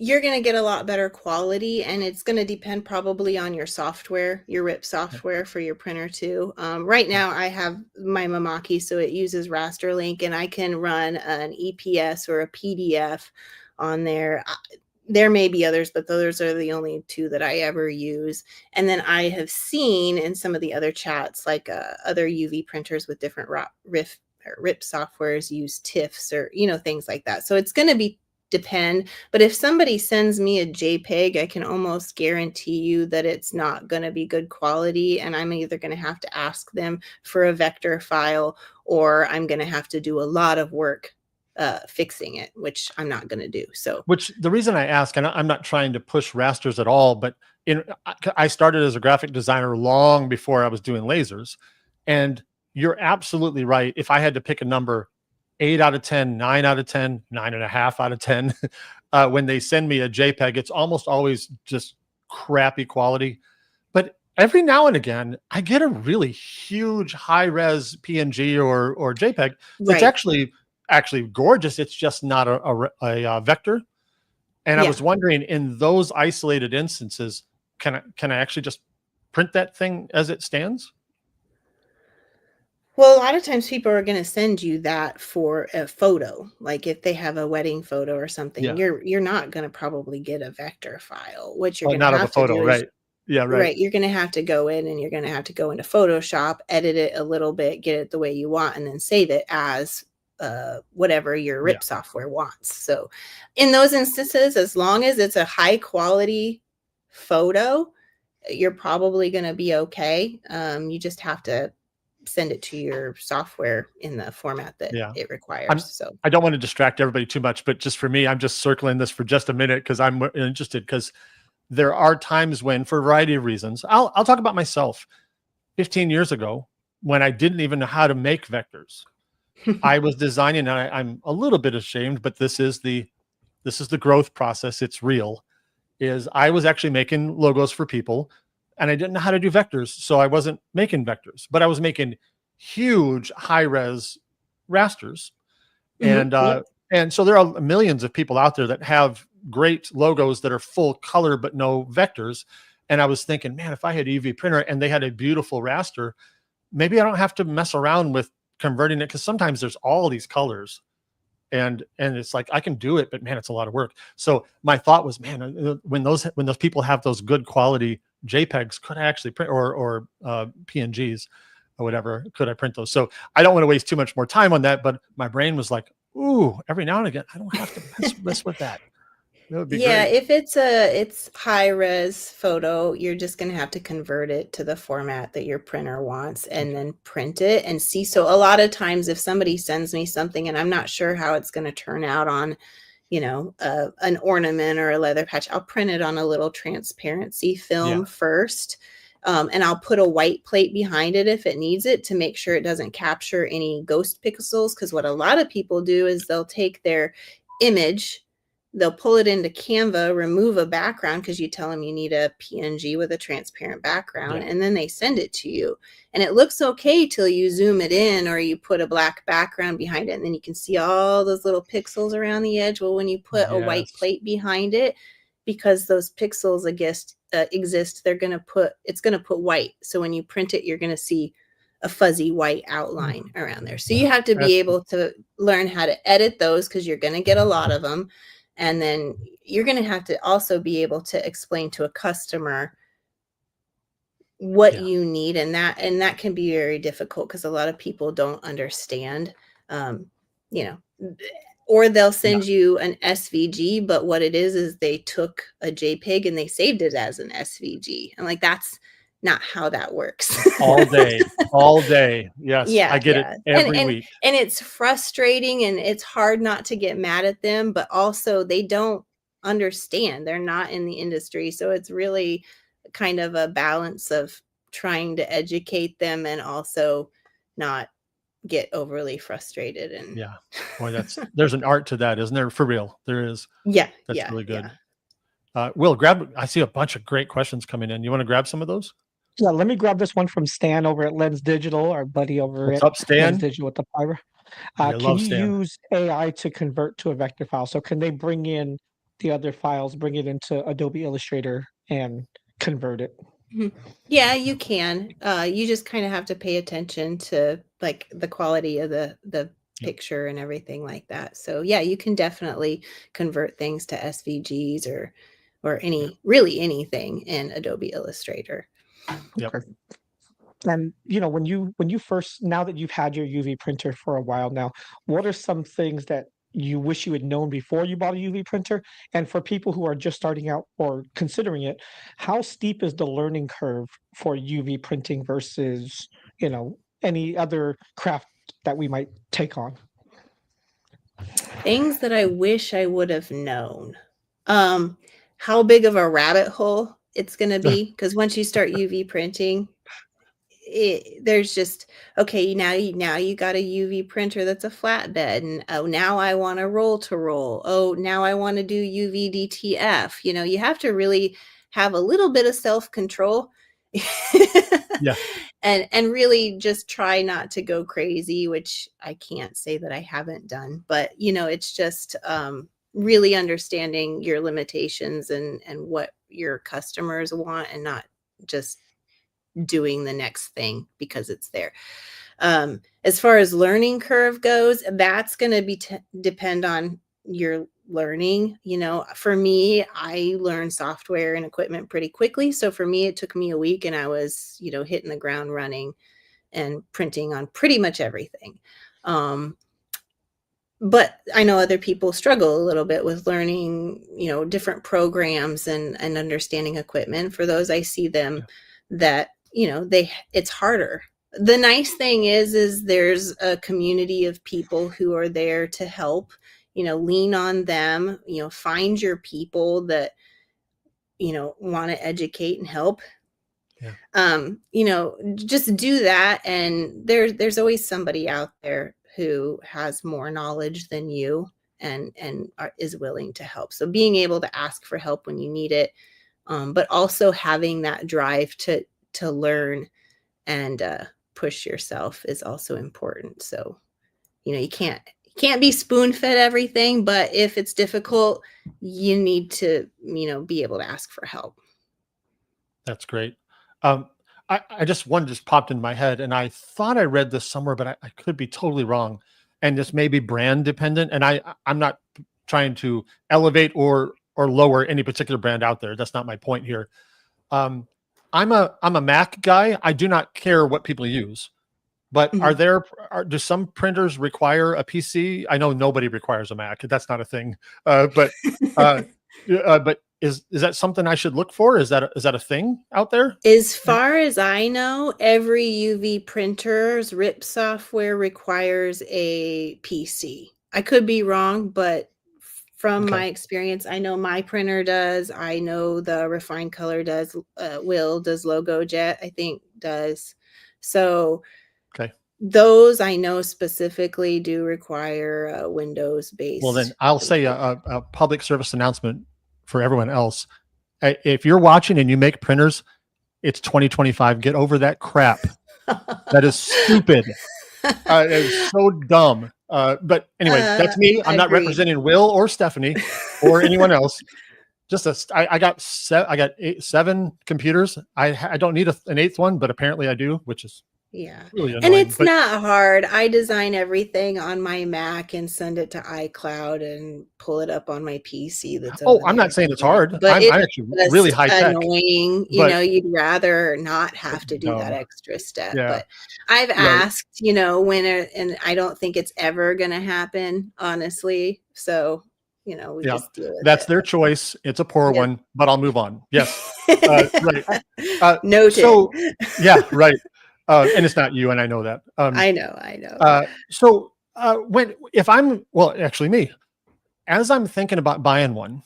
You're going to get a lot better quality, and it's going to depend probably on your software, your RIP software for your printer too. Right now I have my Mamaki, so it uses Rasterlink, and I can run an EPS or a PDF on there. There may be others, but those are the only two that I ever use. And then I have seen in some of the other chats, like other UV printers with different RIP softwares use TIFFs or, things like that. So it's going to depend. But if somebody sends me a JPEG, I can almost guarantee you that it's not going to be good quality. And I'm either going to have to ask them for a vector file, or I'm going to have to do a lot of work fixing it, which I'm not going to do. So,
which the reason I ask, and I'm not trying to push rasters at all, but I started as a graphic designer long before I was doing lasers. And you're absolutely right. If I had to pick a number, 8 out of 10, 9 out of 10, 9.5 out of 10, when they send me a JPEG, it's almost always just crappy quality. But every now and again, I get a really huge high-res PNG or JPEG that's actually gorgeous. It's just not a vector. And I was wondering, in those isolated instances, can I actually just print that thing as it stands?
Well, a lot of times people are going to send you that for a photo. Like if they have a wedding photo or something, you're not going to probably get a vector file. What you're going to have to do is, right. You're going to have to go in and you're going to have to go into Photoshop, edit it a little bit, get it the way you want, and then save it as whatever your RIP software wants. So in those instances, as long as it's a high quality photo, you're probably going to be okay. You just have to send it to your software in the format that it requires.
I don't want to distract everybody too much, but just for me, I'm just circling this for just a minute because I'm interested, because there are times when, for a variety of reasons, I'll talk about myself. 15 years ago, when I didn't even know how to make vectors, I was designing, and I'm a little bit ashamed, but this is the growth process. It's real. I was actually making logos for people, and I didn't know how to do vectors, so I wasn't making vectors, but I was making huge high-res rasters. And so there are millions of people out there that have great logos that are full color but no vectors. And I was thinking, man, if I had UV printer and they had a beautiful raster, maybe I don't have to mess around with converting it, because sometimes there's all these colors. And it's like, I can do it, but man, it's a lot of work. So my thought was, man, when those people have those good quality JPEGs, could I actually print, or PNGs or whatever, could I print those? So I don't want to waste too much more time on that, but my brain was like, ooh, every now and again, I don't have to mess with that. That would be great.
If it's high res photo, you're just going to have to convert it to the format that your printer wants and then print it and see. So a lot of times if somebody sends me something and I'm not sure how it's going to turn out on, an ornament or a leather patch, I'll print it on a little transparency film first. And I'll put a white plate behind it if it needs it, to make sure it doesn't capture any ghost pixels. Because what a lot of people do is they'll take their image, they'll pull it into Canva, remove a background because you tell them you need a PNG with a transparent background, and then they send it to you. And it looks okay till you zoom it in or you put a black background behind it, and then you can see all those little pixels around the edge. Well, when you put a white plate behind it, because those pixels exist, it's going to put white. So when you print it, you're going to see a fuzzy white outline around there. So you have to be able to learn how to edit those, because you're going to get a lot of them. And then you're going to have to also be able to explain to a customer what you need. And that can be very difficult, because a lot of people don't understand, you know, or they'll send you an SVG, but what it is they took a JPEG and they saved it as an SVG. And like, that's not how that works.
all day. Yes.
Yeah,
I get it every week.
And it's frustrating, and it's hard not to get mad at them, but also they don't understand. They're not in the industry. So it's really kind of a balance of trying to educate them and also not get overly frustrated. And
boy, there's an art to that, isn't there? For real, there is. That's really good. Will, I see a bunch of great questions coming in. You want to grab some of those?
Yeah, let me grab this one from Stan over at Lens Digital, our buddy over
What's
at
up, Stan?
Lens Digital with the fiber. Can you
Stan.
use AI to convert to a vector file? So can they bring in the other files, bring it into Adobe Illustrator and convert it?
Yeah, you can. You just kind of have to pay attention to like the quality of the picture and everything like that. So yeah, you can definitely convert things to SVGs or really anything in Adobe Illustrator.
Yep.
Okay. And when you first, now that you've had your UV printer for a while now, what are some things that you wish you had known before you bought a UV printer? And for people who are just starting out or considering it, how steep is the learning curve for UV printing versus, any other craft that we might take on?
Things that I wish I would have known. How big of a rabbit hole it's going to be, because once you start UV printing, there's just, okay, now you got a UV printer that's a flatbed, and oh, now I want to roll to roll. Oh, now I want to do UV DTF. You have to really have a little bit of self-control. And really just try not to go crazy, which I can't say that I haven't done, but it's just really understanding your limitations and what your customers want, and not just doing the next thing because it's there. As far as learning curve goes, that's going to be depend on your learning. For me, I learned software and equipment pretty quickly. So for me, it took me a week, and I was, hitting the ground running and printing on pretty much everything. But I know other people struggle a little bit with learning, different programs and understanding equipment. For those, I see them that, it's harder. The nice thing is there's a community of people who are there to help, lean on them, find your people that, want to educate and help. Just do that. And there's always somebody out there who has more knowledge than you and is willing to help. So being able to ask for help when you need it, but also having that drive to learn and push yourself is also important. So, you can't be spoon-fed everything, but if it's difficult, you need to, be able to ask for help.
That's great. I just one just popped in my head, and I thought I read this somewhere, but I could be totally wrong. And this may be brand dependent. And I'm not trying to elevate or lower any particular brand out there. That's not my point here. I'm a Mac guy. I do not care what people use, but do some printers require a PC? I know nobody requires a Mac. That's not a thing. But is that something I should look for? Is that a thing out there?
As far as I know, every UV printer's RIP software requires a PC. I could be wrong, but from my experience, I know my printer does. I know the Refined Color does. Will does. LogoJet, I think, does. So those I know specifically do require Windows-based.
Well, then I'll say a public service announcement for everyone else. If you're watching and you make printers, it's 2025. Get over that crap. That is stupid. It's so dumb. But anyway, that's me. I'm not representing Will or Stephanie or anyone else. I got 7 computers. I don't need an 8th one, but apparently I do, which is
Yeah.
Really
And
annoying.
it's
But
not hard. I design everything on my Mac and send it to iCloud and pull it up on my PC that's
oh,
over
I'm
there.
not saying it's hard.
But
I'm
it's
actually really
just
high tech.
annoying.
But
You'd rather not have to do that
no,
extra step.
yeah,
But I've
right.
asked, and I don't think it's ever going to happen, honestly. So, we
Yeah,
just deal with
that's
it.
their choice. It's a poor
Yep.
one, but I'll move on. Yes. Right.
Noted.
So yeah, right. And it's not you, and I know that.
I know. I know.
So when if I'm well, actually me, as I'm thinking about buying one,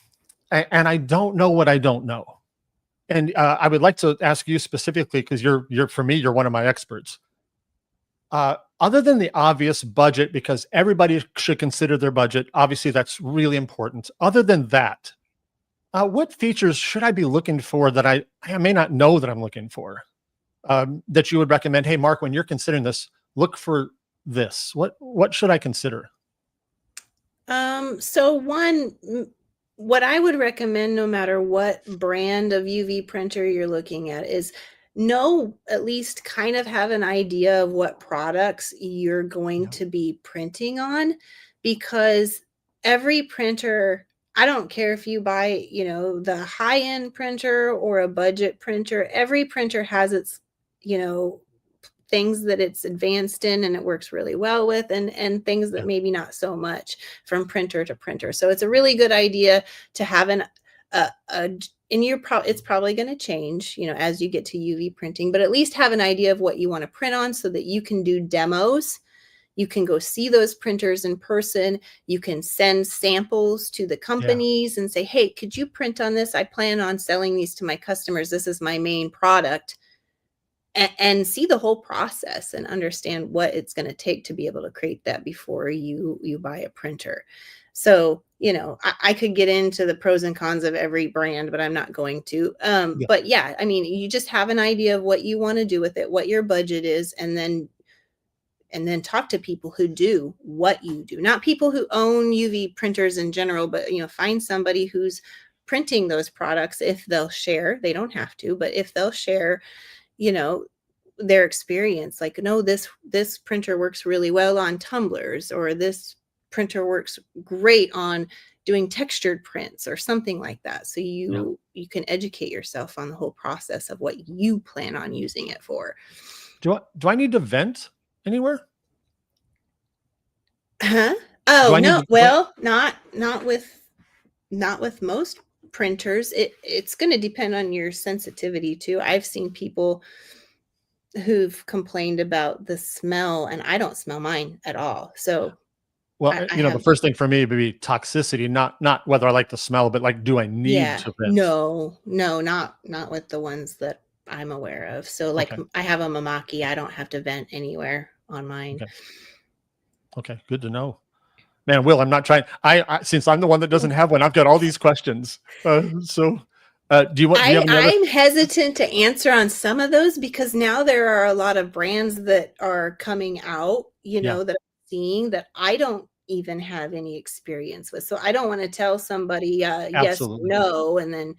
and I don't know what I don't know, and I would like to ask you specifically because you're for me, you're one of my experts. Other than the obvious budget, because everybody should consider their budget, obviously that's really important. Other than that, what features should I be looking for that I may not know that I'm looking for? That you would recommend? Hey, Mark, when you're considering this, look for this. What should I consider?
So what I would recommend, no matter what brand of UV printer you're looking at, is at least kind of have an idea of what products you're going
Yeah.
to be printing on, because every printer, I don't care if you buy, the high-end printer or a budget printer, every printer has its, you know, things that it's advanced in and it works really well with, and things
Yeah.
that maybe not so much from printer to printer. So it's a really good idea to have it's probably going to change, as you get to UV printing, but at least have an idea of what you want to print on so that you can do demos. You can go see those printers in person. You can send samples to the
Yeah.
companies and say, hey, could you print on this? I plan on selling these to my customers. This is my main product. And see the whole process and understand what it's going to take to be able to create that before you buy a printer. So, I could get into the pros and cons of every brand, but I'm not going to.
Yeah.
But yeah, I mean, you just have an idea of what you want to do with it, what your budget is, and then talk to people who do what you do. Not people who own UV printers in general, but find somebody who's printing those products. If they'll share, they don't have to, but if they'll share their experience, like, no, this printer works really well on tumblers, or this printer works great on doing textured prints or something like that. So
Yeah.
you can educate yourself on the whole process of what you plan on using it for.
Do I need to vent anywhere?
Huh?
Do
Oh,
I need
no.
to?
Well, not with most printers. It's going to depend on your sensitivity too. I've seen people who've complained about the smell, and I don't smell mine at all. So
Well,
I
the
have,
first thing for me would be toxicity, not whether I like the smell, but like, do I need
yeah,
to vent?
no, not with the ones that I'm aware of. So like
Okay.
I have a Mamaki. I don't have to vent anywhere on mine.
Okay. Okay. Good to know. Man, Will, I'm not trying. Since I'm the one that doesn't have one, I've got all these questions. Do you have any other?
I'm hesitant to answer on some of those because now there are a lot of brands that are coming out,
Yeah.
that I'm seeing that I don't even have any experience with. So I don't want to tell somebody yes or
Absolutely.
no, and then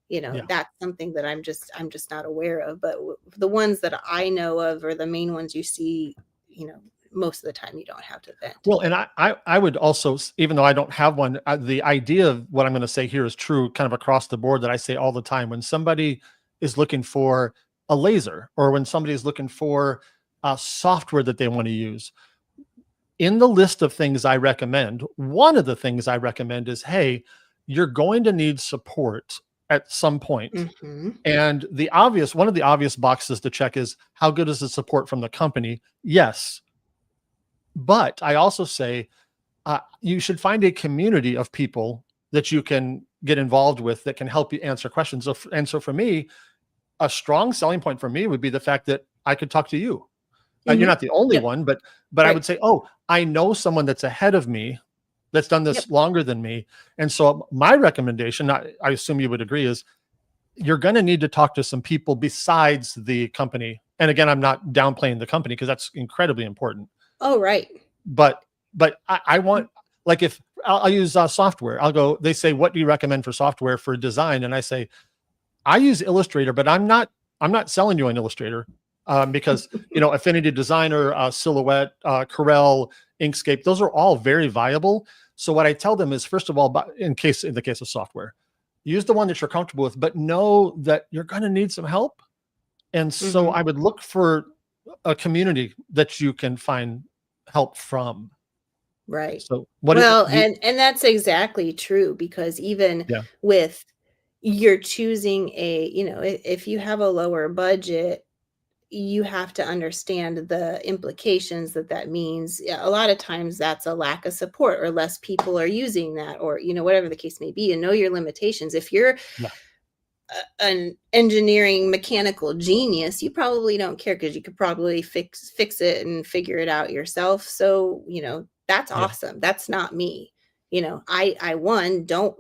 Yeah.
that's something that I'm just not aware of. But the ones that I know of are the main ones you see. Most of the time you don't have to vent.
Well, and I would also, even though I don't have one, the idea of what I'm going to say here is true kind of across the board that I say all the time. When somebody is looking for a laser, or when somebody is looking for software that they want to use, in the list of things I recommend, one of the things I recommend is, hey, you're going to need support at some point.
Mm-hmm.
And one of the obvious boxes to check is, how good is the support from the company? Yes. But I also say you should find a community of people that you can get involved with that can help you answer questions. So for me, a strong selling point for me would be the fact that I could talk to you.
Mm-hmm.
You're not the only
Yep.
one, but
Right.
I would say, oh, I know someone that's ahead of me that's done this
Yep.
longer than me. And so my recommendation, I assume you would agree, is you're going to need to talk to some people besides the company. And again, I'm not downplaying the company because that's incredibly important.
Oh, right.
But I want, like, if I'll use software, they say, what do you recommend for software for design? And I say, I use Illustrator, but I'm not selling you an Illustrator. because Affinity Designer, Silhouette, Corel, Inkscape, those are all very viable. So what I tell them is, first of all, in the case of software, use the one that you're comfortable with, but know that you're going to need some help. And so I would look for a community that you can find help from.
Right.
So
and that's exactly true, because even with you're choosing if you have a lower budget, you have to understand the implications that means. A lot of times that's a lack of support, or less people are using that, or whatever the case may be, and know your limitations. If you're an engineering mechanical genius, you probably don't care, because you could probably fix it and figure it out yourself. So that's awesome. That's not me. I don't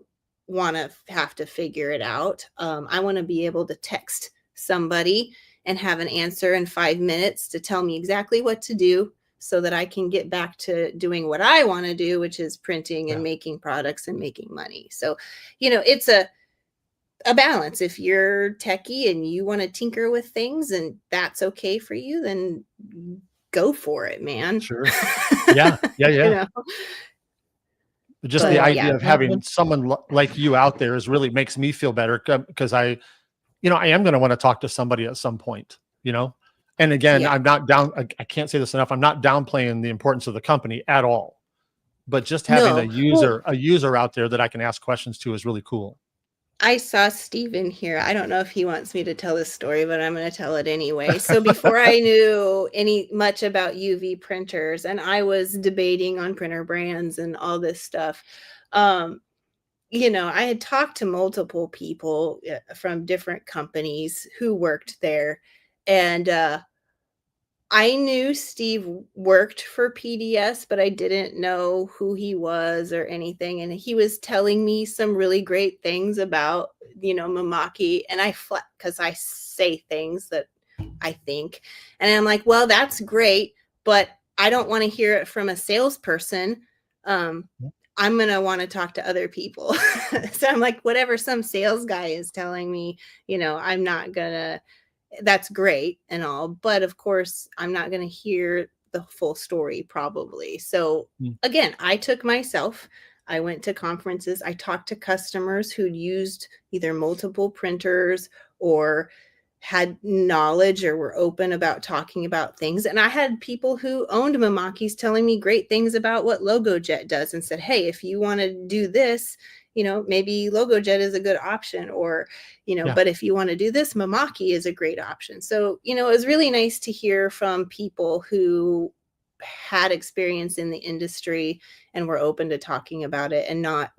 want to have to figure it out. I want to be able to text somebody and have an answer in 5 minutes to tell me exactly what to do, so that I can get back to doing what I want to do, which is printing and making products and making money. So, it's a balance. If you're techie and you want to tinker with things and that's okay for you, then go for it, man.
Sure. Yeah. Just the idea of having someone like you out there really makes me feel better, because I am going to want to talk to somebody at some point, and again, I'm not I can't say this enough. I'm not downplaying the importance of the company at all, but just having a user out there that I can ask questions to is really cool.
I saw Steven here. I don't know if he wants me to tell this story, but I'm going to tell it anyway. So before I knew much about UV printers, and I was debating on printer brands and all this stuff, I had talked to multiple people from different companies who worked there. And I knew Steve worked for PDS, but I didn't know who he was or anything. And he was telling me some really great things about, Mimaki. And because I say things that I think. And I'm like, well, that's great, but I don't want to hear it from a salesperson. I'm going to want to talk to other people. So I'm like, whatever some sales guy is telling me, I'm not going to. That's great and all, but of course I'm not going to hear the full story probably. So again, I went to conferences. I talked to customers who'd used either multiple printers or had knowledge or were open about talking about things. And I had people who owned Mimakis telling me great things about what LogoJet does, and said, hey, if you want to do this, maybe LogoJet is a good option, or, but if you want to do this, Mimaki is a great option. So, it was really nice to hear from people who had experience in the industry and were open to talking about it, and not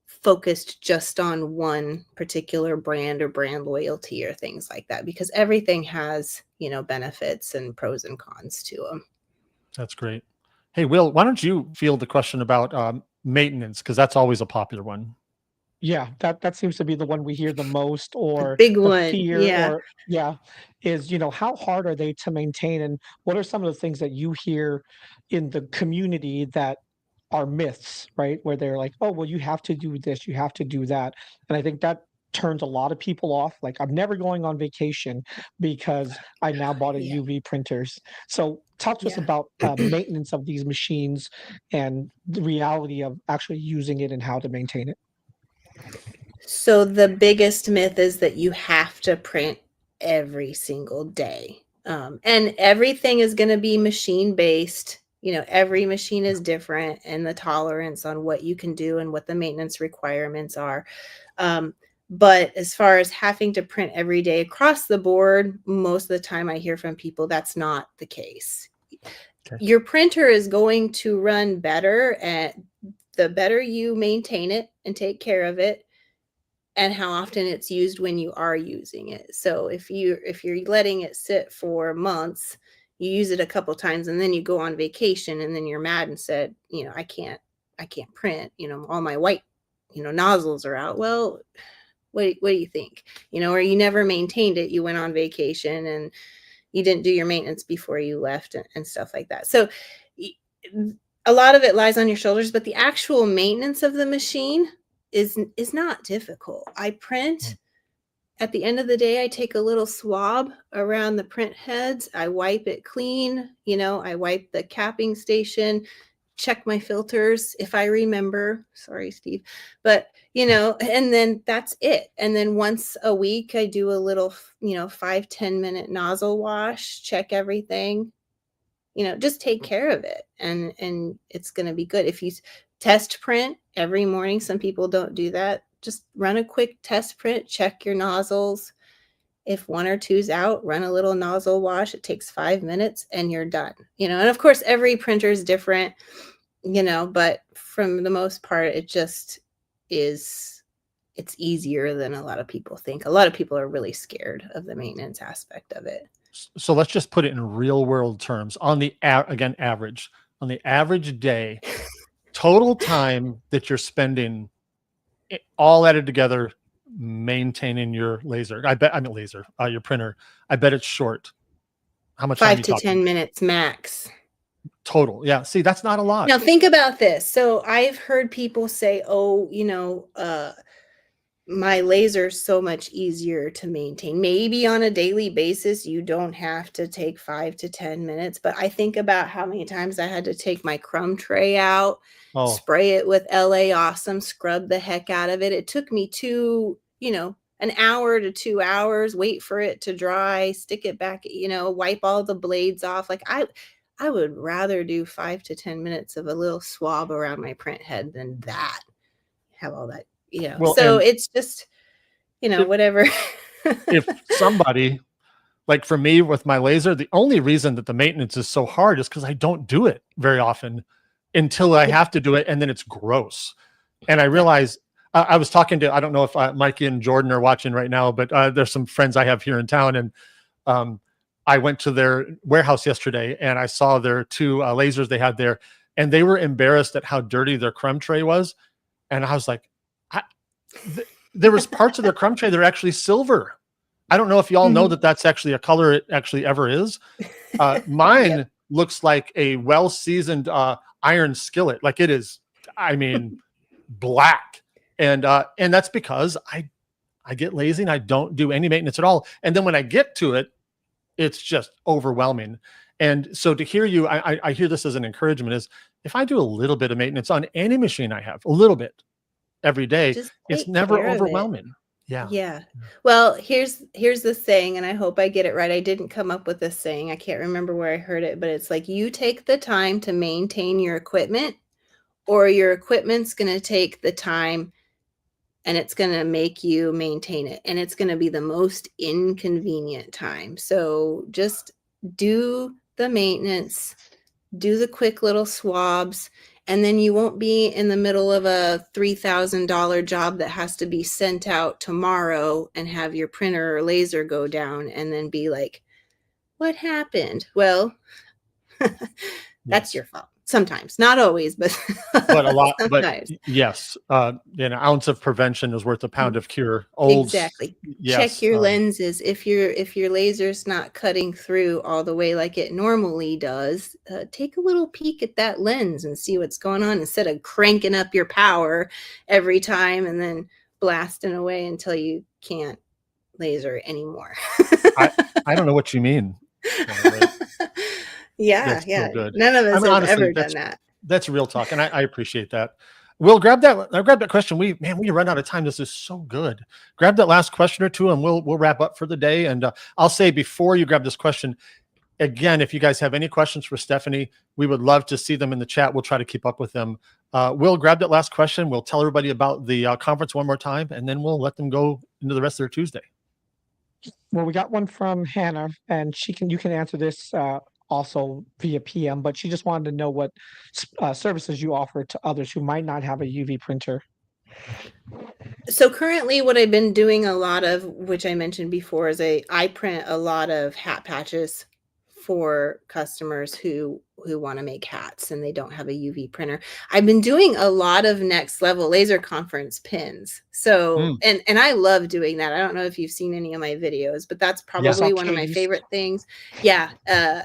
focused just on one particular brand or brand loyalty or things like that, because everything has, benefits and pros and cons to them.
That's great. Hey, Will, why don't you field the question about maintenance, because that's always a popular one.
Yeah, that seems to be the one we hear the most, or
big
the
one.
fear, is how hard are they to maintain, and what are some of the things that you hear in the community that are myths, right? Where they're like, oh, well, you have to do this, you have to do that, and I think that turns a lot of people off. Like, I'm never going on vacation because I now bought a UV printers. So talk to us about maintenance of these machines and the reality of actually using it and how to maintain it.
So the biggest myth is that you have to print every single day. And everything is going to be machine based. Every machine is different, and the tolerance on what you can do and what the maintenance requirements are. But as far as having to print every day across the board, most of the time I hear from people that's not the case. Okay. Your printer is going to run better, and the better you maintain it and take care of it, and how often it's used when you are using it. So if you're letting it sit for months, you use it a couple times, and then you go on vacation, and then you're mad and said, I can't print, all my white, nozzles are out. Well, what do you think? Or you never maintained it. You went on vacation and you didn't do your maintenance before you left, and stuff like that. So a lot of it lies on your shoulders, but the actual maintenance of the machine is not difficult. I print at the end of the day, I take a little swab around the print heads. I wipe it clean. I wipe the capping station, check my filters if I remember. Sorry, Steve. But, and then that's it. And then once a week, I do a little, 5-10 minute nozzle wash, check everything, just take care of it. And it's going to be good. If you test print every morning, some people don't do that. Just run a quick test print, check your nozzles. If 1 or 2's out, run a little nozzle wash. It takes 5 minutes and you're done. And of course, every printer is different, but from the most part, it just is, it's easier than a lot of people think. A lot of people are really scared of the maintenance aspect of it.
So let's just put it in real world terms on the average, on the average day, total time that you're spending all added together maintaining your laser. Your printer. I bet it's short. How much?
5 to 10 minutes max.
Total. Yeah. See, that's not a lot.
Now think about this. So I've heard people say, my laser is so much easier to maintain. Maybe on a daily basis, you don't have to take 5 to 10 minutes, but I think about how many times I had to take my crumb tray out, spray it with LA Awesome, scrub the heck out of it. It took me an hour to 2 hours, wait for it to dry, stick it back, wipe all the blades off. Like I would rather do 5 to 10 minutes of a little swab around my print head than that. Have all that, Well, so it's just, whatever.
If somebody, like for me with my laser, the only reason that the maintenance is so hard is because I don't do it very often until I have to do it. And then it's gross. And I realize I was talking to, I don't know if Mikey and Jordan are watching right now, but there's some friends I have here in town. And I went to their warehouse yesterday and I saw their 2 lasers they had there, and they were embarrassed at how dirty their crumb tray was. And I was like, there was parts of their crumb tray that are actually silver. I don't know if y'all know that that's actually a color it actually ever is. Mine looks like a well-seasoned iron skillet. Like it is, black. And that's because I get lazy and I don't do any maintenance at all. And then when I get to it, it's just overwhelming. And so to hear you, I hear this as an encouragement is if I do a little bit of maintenance on any machine I have, a little bit every day, it's never overwhelming. Yeah.
Well, here's the saying, and I hope I get it right. I didn't come up with this saying. I can't remember where I heard it, but it's like you take the time to maintain your equipment, or your equipment's going to take the time and it's going to make you maintain it. And it's going to be the most inconvenient time. So just do the maintenance, do the quick little swabs, and then you won't be in the middle of a $3,000 job that has to be sent out tomorrow and have your printer or laser go down and then be like, what happened? Well, that's your fault. Sometimes, not always, but
a lot.
Sometimes.
But yes, an ounce of prevention is worth a pound of cure.
Exactly.
Yes,
check your lenses. If your laser's not cutting through all the way like it normally does, take a little peek at that lens and see what's going on instead of cranking up your power every time and then blasting away until you can't laser anymore.
I don't know what you mean.
Yeah. None of us have
honestly,
ever done that.
That's real talk, and I appreciate that. We'll grab that question. We run out of time. This is so good. Grab that last question or two, and we'll wrap up for the day. And I'll say before you grab this question, again, if you guys have any questions for Stephanie, we would love to see them in the chat. We'll try to keep up with them. We'll grab that last question. We'll tell everybody about the conference one more time, and then we'll let them go into the rest of their Tuesday.
Well, we got one from Hannah, and you can answer this also via PM, but she just wanted to know what services you offer to others who might not have a UV printer.
So currently what I've been doing a lot of, which I mentioned before, is I print a lot of hat patches for customers who want to make hats and they don't have a UV printer. I've been doing a lot of Next Level Laser Conference pins. So, and I love doing that. I don't know if you've seen any of my videos, but that's probably one of my favorite things. Yeah.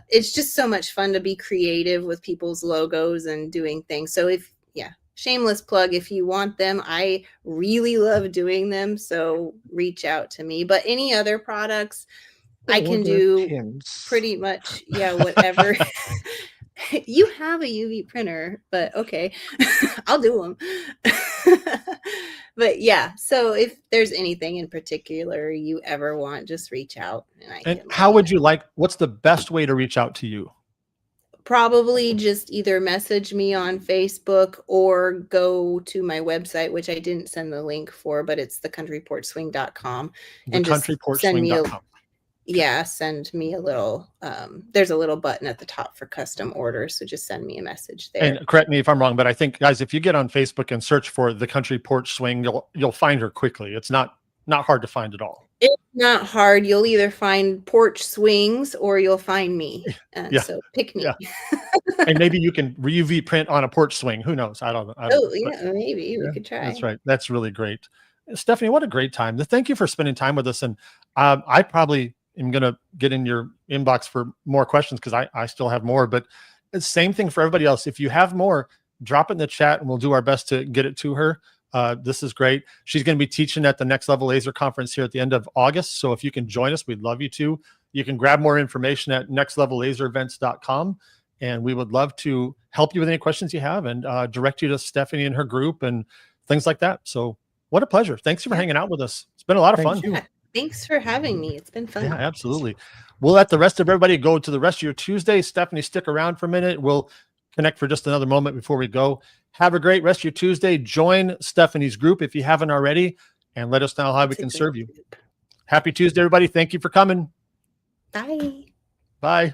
It's just so much fun to be creative with people's logos and doing things. So shameless plug, if you want them, I really love doing them. So reach out to me. But any other products, I can
Order
do
pins.
pretty much, yeah, whatever. You have a UV printer, but okay, I'll do them. But yeah, so if there's anything in particular you ever want, just reach out and I
And
can.
how would you like, what's the best way to reach out to you?
Probably just either message me on Facebook or go to my website, which I didn't send the link for, but it's thecountryportswing.com, and just send me
Thecountryportswing.com.
send me a little, there's a little button at the top for custom orders. So just send me a message there.
And correct me if I'm wrong, but I think, guys, if you get on Facebook and search for the Country Porch Swing, you'll find her quickly. It's not hard to find at all.
It's not hard. You'll either find Porch Swings or you'll find me.
Yeah.
So pick me.
Yeah. And maybe you can UV print on a porch swing. Who knows? I don't know.
Oh, yeah, maybe we could try.
That's right. That's really great. Stephanie, what a great time. Thank you for spending time with us. And I probably am going to get in your inbox for more questions because I still have more. But it's the same thing for everybody else. If you have more, drop it in the chat and we'll do our best to get it to her. This is great. She's going to be teaching at the Next Level Laser Conference here at the end of August. So if you can join us, we'd love you to. You can grab more information at nextlevellaserevents.com. And we would love to help you with any questions you have and direct you to Stephanie and her group and things like that. So what a pleasure. Thanks for hanging out with us. It's been a lot of fun.
Yeah, thanks for having me. It's been fun.
Yeah, absolutely. We'll let the rest of everybody go to the rest of your Tuesday. Stephanie, stick around for a minute. We'll connect for just another moment before we go. Have a great rest of your Tuesday. Join Stephanie's group if you haven't already, and let us know how we can serve you. Happy Tuesday, everybody. Thank you for coming.
Bye.
Bye.